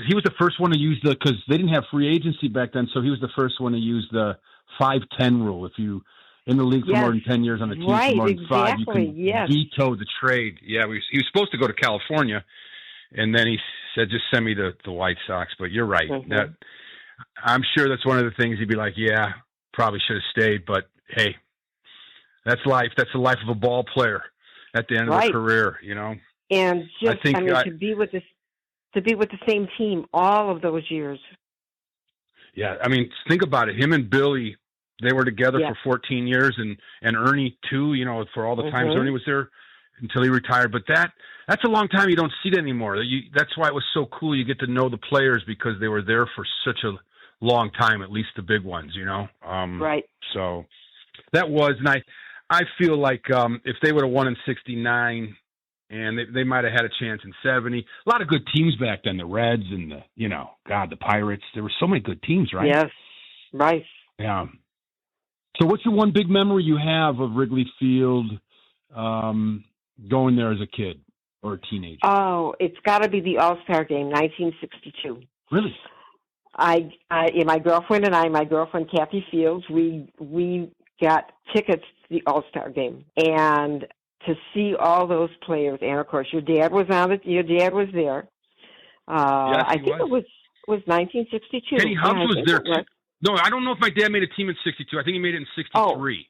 He was the first one to use because they didn't have free agency back then, so he was the first one to use the 5-10 rule. If you in the league for more than 10 years on a team for more than 5, you can veto the trade. Yeah, he was supposed to go to California, and then he said, just send me the White Sox. But you're right. Mm-hmm. That I'm sure that's one of the things he'd be like, yeah, probably should have stayed. But, hey, that's life. That's the life of a ball player at the end of their career, And just, to be with the same team all of those years. Yeah, think about it. Him and Billy, they were together for 14 years, and Ernie too. For all the times Ernie was there, until he retired. But that's a long time. You don't see that anymore. That's why it was so cool. You get to know the players because they were there for such a long time, at least the big ones, Right. So that was, and I feel like if they would have won in 69 and they might have had a chance in 70, a lot of good teams back then, the Reds and the Pirates, there were so many good teams, right? Yes. Right. Yeah. So what's the one big memory you have of Wrigley Field going there as a kid or a teenager? Oh, it's got to be the All-Star Game, 1962. Really? My girlfriend and I, my girlfriend Kathy Fields, we got tickets to the All-Star Game, and to see all those players. And of course, your dad was on it. Your dad was there. Yes, I think it was 1962. Kenny Hubbs was there too. Was. No, I don't know if my dad made a team in 62. I think he made it in 63.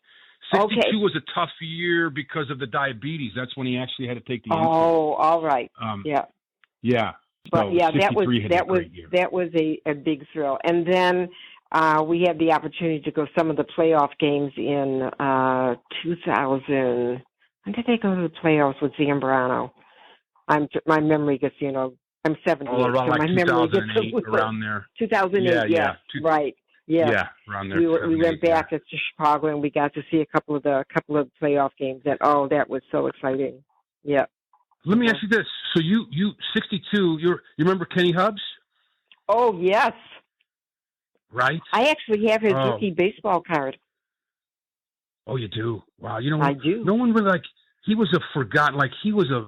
62 was a tough year because of the diabetes. That's when he actually had to take the insulin. Oh, all right. Yeah. Yeah. But so yeah, that was a big thrill. And then we had the opportunity to go some of the playoff games in 2000. When did they go to the playoffs with Zambrano? My memory gets, I'm 78. Around so like my memory 2008, gets around there. 2008, yeah. Right. Yeah. Yeah, around there. We went back to Chicago and we got to see a couple of playoff games. That was so exciting. Yeah. Let me ask you this: so you 62, you remember Kenny Hubbs? Oh yes. Right. I actually have his rookie baseball card. Oh, you do? Wow. I do. No one really he was a forgotten. He was a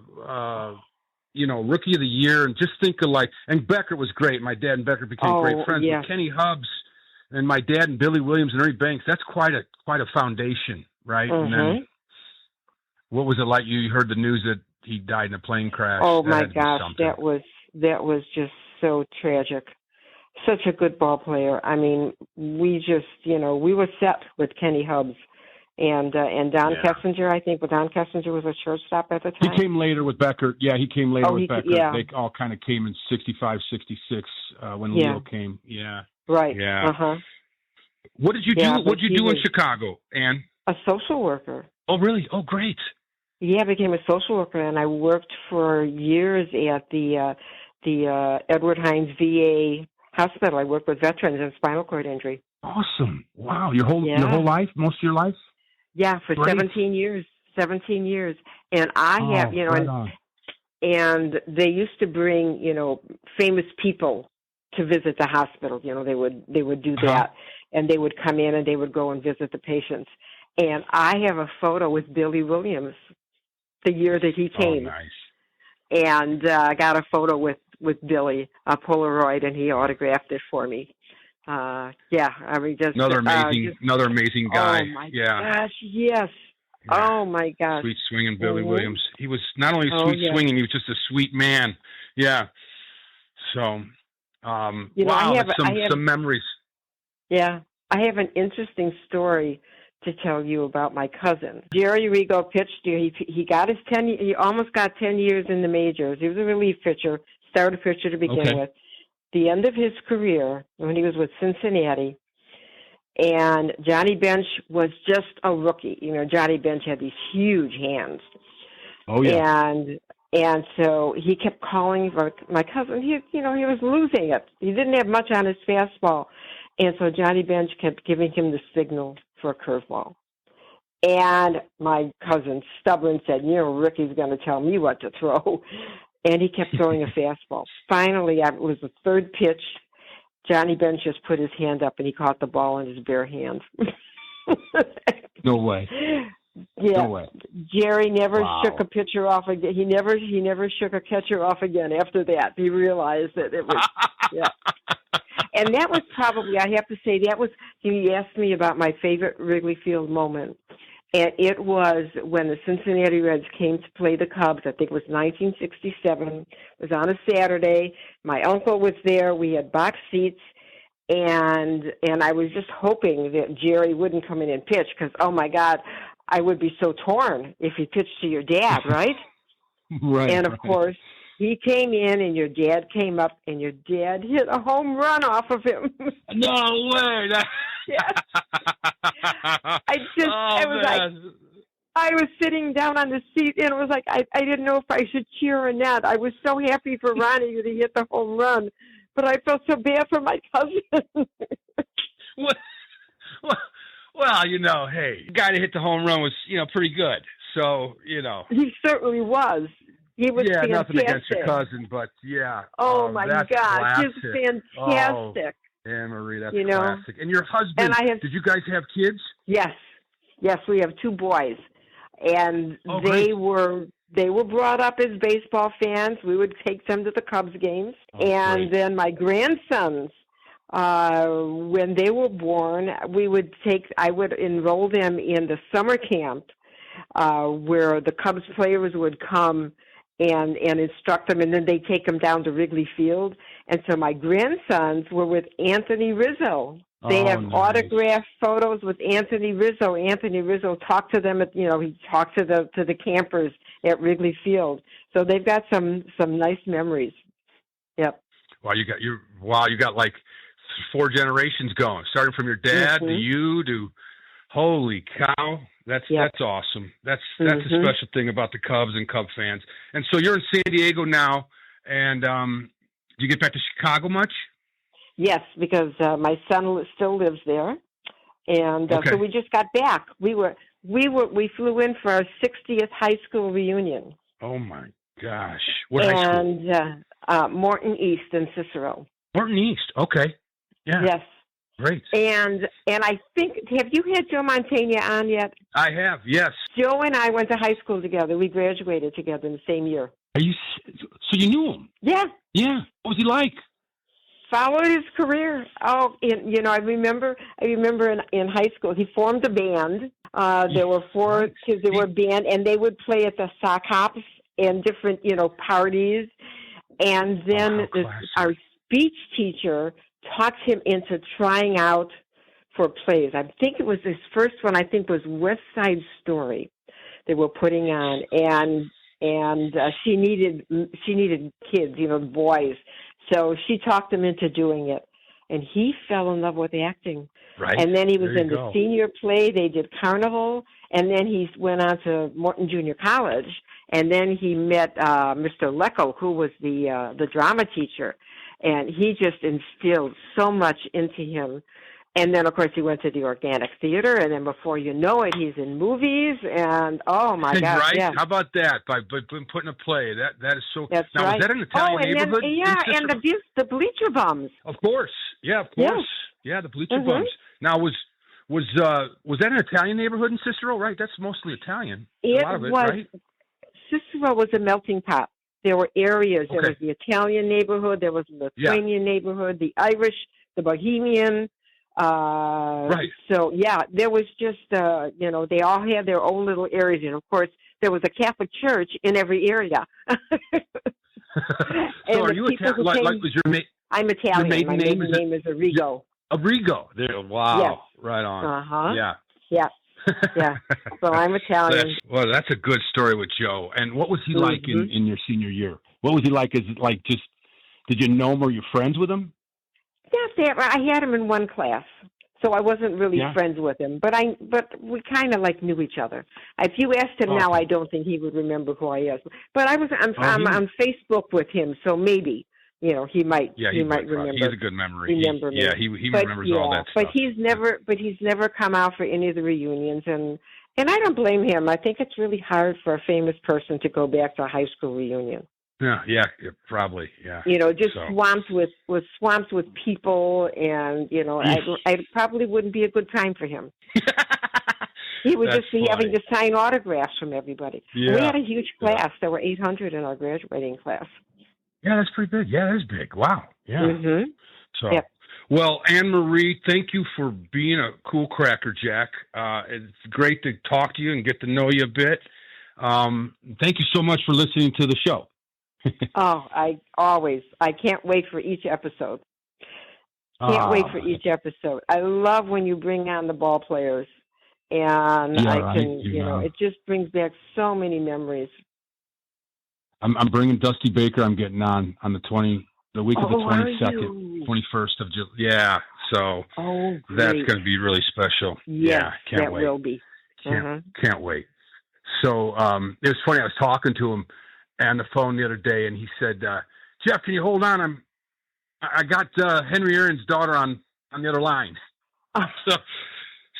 rookie of the year, and just think of and Becker was great. My dad and Becker became great friends. Yeah. But Kenny Hubbs and my dad and Billy Williams and Ernie Banks, that's quite a foundation, right? Mm-hmm. And then what was it like? You heard the news that he died in a plane crash. Oh my gosh, that was just so tragic. Such a good ball player. I mean, we just, we were set with Kenny Hubbs. And Don Kessinger, I think, but Don Kessinger was a shortstop at the time. He came later with Becker. Yeah, he came later with Becker. Yeah. They all kind of came in 65, 66 when Leo came. Yeah. Right. Yeah. Uh-huh. What did you do? What did you do in Chicago, Ann? A social worker. Oh, really? Oh, great. Yeah, I became a social worker, and I worked for years at the Edward Hines VA hospital. I worked with veterans and spinal cord injury. Awesome! Wow, your whole life, most of your life. Yeah, for great. 17 years. 17 years, and I have and they used to bring famous people to visit the hospital. They would do that, and they would come in and they would go and visit the patients. And I have a photo with Billy Williams, the year that he came. Oh, nice. And I got a photo with Billy, a Polaroid, and he autographed it for me. I mean, just another amazing guy. Oh my gosh, yes. Yeah. Oh my gosh. Sweet swinging Billy Williams. He was not only swinging, he was just a sweet man. Yeah. So, wow, I have some memories. Yeah, I have an interesting story to tell you about my cousin. Jerry Rigo pitched. He got his 10. He almost got 10 years in the majors. He was a relief pitcher, starter pitcher to begin with. The end of his career when he was with Cincinnati, and Johnny Bench was just a rookie. Johnny Bench had these huge hands. Oh yeah. And so he kept calling for my cousin. He was losing it. He didn't have much on his fastball, and so Johnny Bench kept giving him the signal for a curveball. And my cousin, stubborn, said, Ricky's going to tell me what to throw. And he kept throwing a fastball. Finally, it was the third pitch. Johnny Bench just put his hand up, and he caught the ball in his bare hand. No way. Yeah. No way. Jerry never shook a pitcher off again. He never shook a catcher off again after that. He realized that it was, And that was probably, I have to say, he asked me about my favorite Wrigley Field moment. And it was when the Cincinnati Reds came to play the Cubs. I think it was 1967. It was on a Saturday. My uncle was there. We had box seats. And I was just hoping that Jerry wouldn't come in and pitch because, oh, my God, I would be so torn if he pitched to your dad, right? Right. And, of course, he came in and your dad came up and your dad hit a home run off of him. No way. Yes. I was like, I was sitting down on the seat, and it was like I didn't know if I should cheer or not. I was so happy for Ronnie to hit the home run, but I felt so bad for my cousin. Well, hey, the guy that hit the home run was, pretty good. So, He certainly was. He was fantastic. Nothing against your cousin, but yeah. Oh, my that's God. classic. He was fantastic. Oh, Ann-Marie, that's classic. And your husband, did you guys have kids? Yes. Yes, we have 2 boys. And they were brought up as baseball fans. We would take them to the Cubs games. And then my grandsons, when they were born, I would enroll them in the summer camp where the Cubs players would come and instruct them, and then they take them down to Wrigley Field. And so my grandsons were with Anthony Rizzo. They have autographed photos with Anthony Rizzo. Anthony Rizzo talked to them he talked to the campers at Wrigley Field. So they've got some nice memories. Yep. Wow, you got like 4 generations going, starting from your dad to you to holy cow. That's awesome. That's a special thing about the Cubs and Cub fans. And so you're in San Diego now, and do you get back to Chicago much? Yes, because my son still lives there, and so we just got back. We flew in for our 60th high school reunion. Oh my gosh! What high school? And Morton East in Cicero. Morton East. Okay. Yeah. Yes. Great. And I think, have you had Joe Mantegna on yet? I have. Yes. Joe and I went to high school together. We graduated together in the same year. So you knew him? Yeah. Yeah. What was he like? Followed his career. Oh, I remember in high school, he formed a band. There were 4 kids that were a band, and they would play at the sock hops and different, parties. And then our speech teacher talked him into trying out for plays. I think it was his first one. I think was West Side Story they were putting on, and she needed kids, boys. So she talked him into doing it, and he fell in love with acting. Right. And then he was in the senior play. They did Carnival, and then he went on to Morton Junior College, and then he met Mr. Lecco, who was the drama teacher, and he just instilled so much into him. And then, of course, he went to the Organic Theater, and then before you know it, he's in movies, and oh my God! Right? Yeah. How about that? By putting a play, that is so. That's now, right. Was that an Italian neighborhood? And the Bleacher Bums. Of course, yeah, of course, yeah, the Bleacher Bums. Now, was that an Italian neighborhood in Cicero? Right, that's mostly Italian. A lot of it, right? Cicero was a melting pot. There were areas. Okay. There was the Italian neighborhood. There was the Lithuanian neighborhood. The Irish, the Bohemian. Right. So there was just they all had their own little areas, and of course there was a Catholic church in every area. So are you Italian? Like was your I'm Italian. Your maiden name is Arrigo. Arrigo. There. Wow. Yes. Right on. Yeah. Yeah. Yeah. So I'm Italian. That's a good story with Joe. And what was he like in your senior year? What was he like? Is it like just did you know him or you friends with him? Yeah, I had him in one class, so I wasn't really friends with him. But we kind of knew each other. If you asked him now, I don't think he would remember who I was. But I was on Facebook with him, so maybe he might. Yeah, he might remember. He has a good memory. Remember me. Yeah, he remembers all that stuff. But he's never come out for any of the reunions, and I don't blame him. I think it's really hard for a famous person to go back to a high school reunion. Yeah, probably, yeah. Swamped with people, and I probably wouldn't be a good time for him. He would just be having to sign autographs from everybody. Yeah. We had a huge class. There were 800 in our graduating class. Yeah, that's pretty big. Yeah, that is big. Wow. Yeah. Mm-hmm. So, well, Ann-Marie, thank you for being a Cool Crackerjack. It's great to talk to you and get to know you a bit. Thank you so much for listening to the show. I can't wait for each episode. I love when you bring on the ball players, and it just brings back so many memories. I'm bringing Dusty Baker. I'm getting on the week of the 22nd, 21st of July. Yeah, so that's going to be really special. Yes, can't wait. Will be. Can't wait. So it was funny. I was talking to him on the phone the other day, and he said, "Jeff, can you hold on? I got Henry Aaron's daughter on the other line."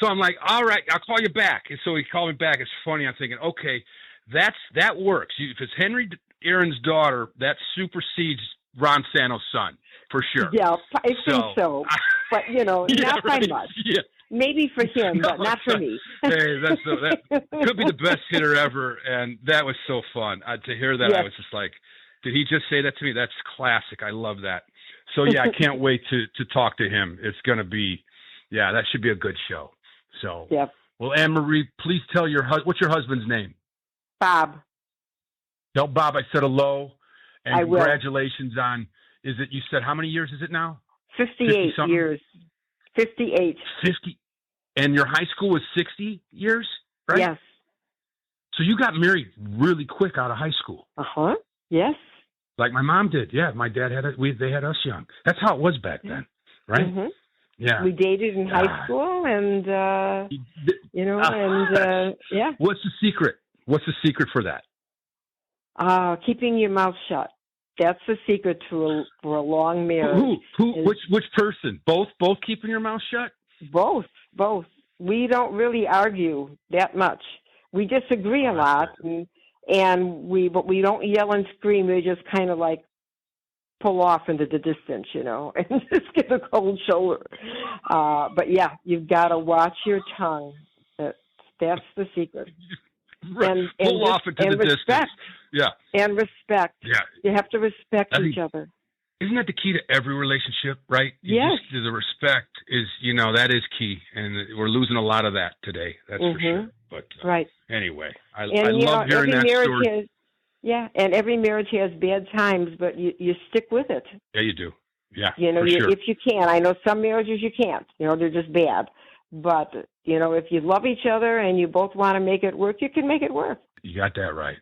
So I'm like, "All right, I'll call you back." And so he called me back. It's funny. I'm thinking, okay, that works. If it's Henry Aaron's daughter, that supersedes Ron Santo's son for sure. Yeah, I think so. But not by much. Yeah. Maybe for him, but not for me. Hey, that could be the best hitter ever, and that was so fun to hear that. Yes. I was just like, did he just say that to me? That's classic. I love that. So yeah, I can't wait to talk to him. It's gonna be, that should be a good show. So well, Ann-Marie, please tell what's your husband's name? Bob. Tell Bob I said hello, and I will. Congratulations on. Is it? You said how many years is it now? 58 years. 58. 50. And your high school was 60 years, right? Yes. So you got married really quick out of high school. Uh-huh. Yes. Like my mom did. Yeah, my dad they had us young. That's how it was back then, right? Mm-hmm. Yeah. We dated in high school, and yeah. What's the secret? What's the secret for that? Keeping your mouth shut. That's the secret for a long marriage. Which person? Both keeping your mouth shut? Both. We don't really argue that much. We disagree a lot, but we don't yell and scream. We just kind of like pull off into the distance, and just get a cold shoulder. But yeah, you've got to watch your tongue. That's the secret. Right. Pull off into the respect. distance. Yeah. And respect. Yeah. You have to respect each other. Isn't that the key to every relationship, right? Yes. The respect is, that is key. And we're losing a lot of that today. That's for sure. But right. Anyway, I love hearing that story. And every marriage has bad times, but you stick with it. Yeah, you do. Yeah, sure. If you can. I know some marriages you can't. They're just bad. But, if you love each other and you both want to make it work, you can make it work. You got that right.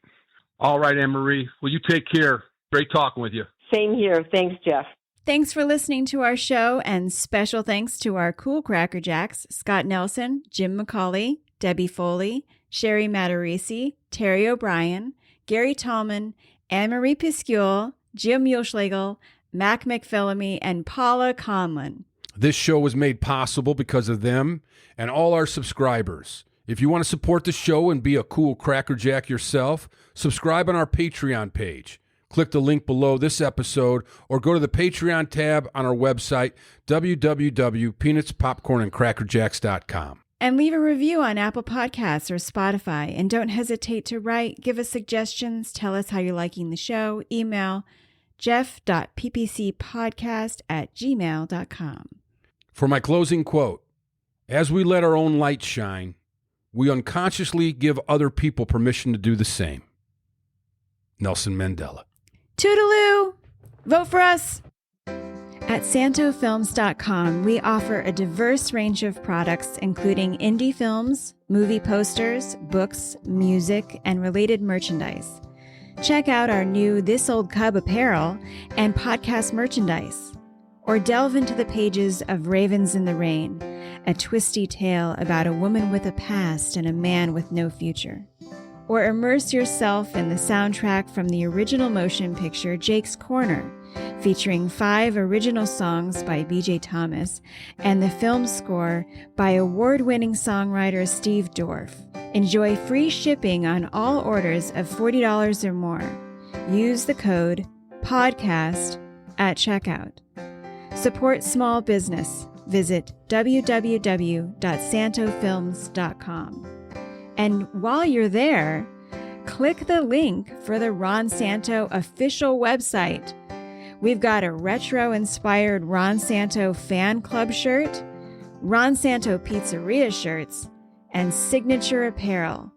All right, Ann-Marie. Well, you take care. Great talking with you. Same here. Thanks, Jeff. Thanks for listening to our show, and special thanks to our Cool Crackerjacks, Scott Nelson, Jim McCauley, Debbie Foley, Sherry Matarisi, Terry O'Brien, Gary Tallman, Ann-Marie Piskule, Jim Muleschlegel, Mac McPhillamy, and Paula Conlon. This show was made possible because of them and all our subscribers. If you want to support the show and be a cool crackerjack yourself, subscribe on our Patreon page. Click the link below this episode or go to the Patreon tab on our website, www.peanutspopcornandcrackerjacks.com. And leave a review on Apple Podcasts or Spotify. And don't hesitate to write, give us suggestions, tell us how you're liking the show. Email jeff.ppcpodcast@gmail.com. For my closing quote, as we let our own light shine, we unconsciously give other people permission to do the same. Nelson Mandela. Toodaloo! Vote for us! At santofilms.com, we offer a diverse range of products, including indie films, movie posters, books, music, and related merchandise. Check out our new This Old Cub apparel and podcast merchandise. Or delve into the pages of Ravens in the Rain, a twisty tale about a woman with a past and a man with no future. Or immerse yourself in the soundtrack from the original motion picture Jake's Corner, featuring 5 original songs by B.J. Thomas and the film score by award-winning songwriter Steve Dorff. Enjoy free shipping on all orders of $40 or more. Use the code PODCAST at checkout. Support small business. Visit www.santofilms.com. And while you're there, click the link for the Ron Santo official website. We've got a retro-inspired Ron Santo fan club shirt, Ron Santo Pizzeria shirts, and signature apparel.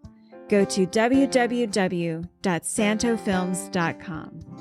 Go to www.santofilms.com.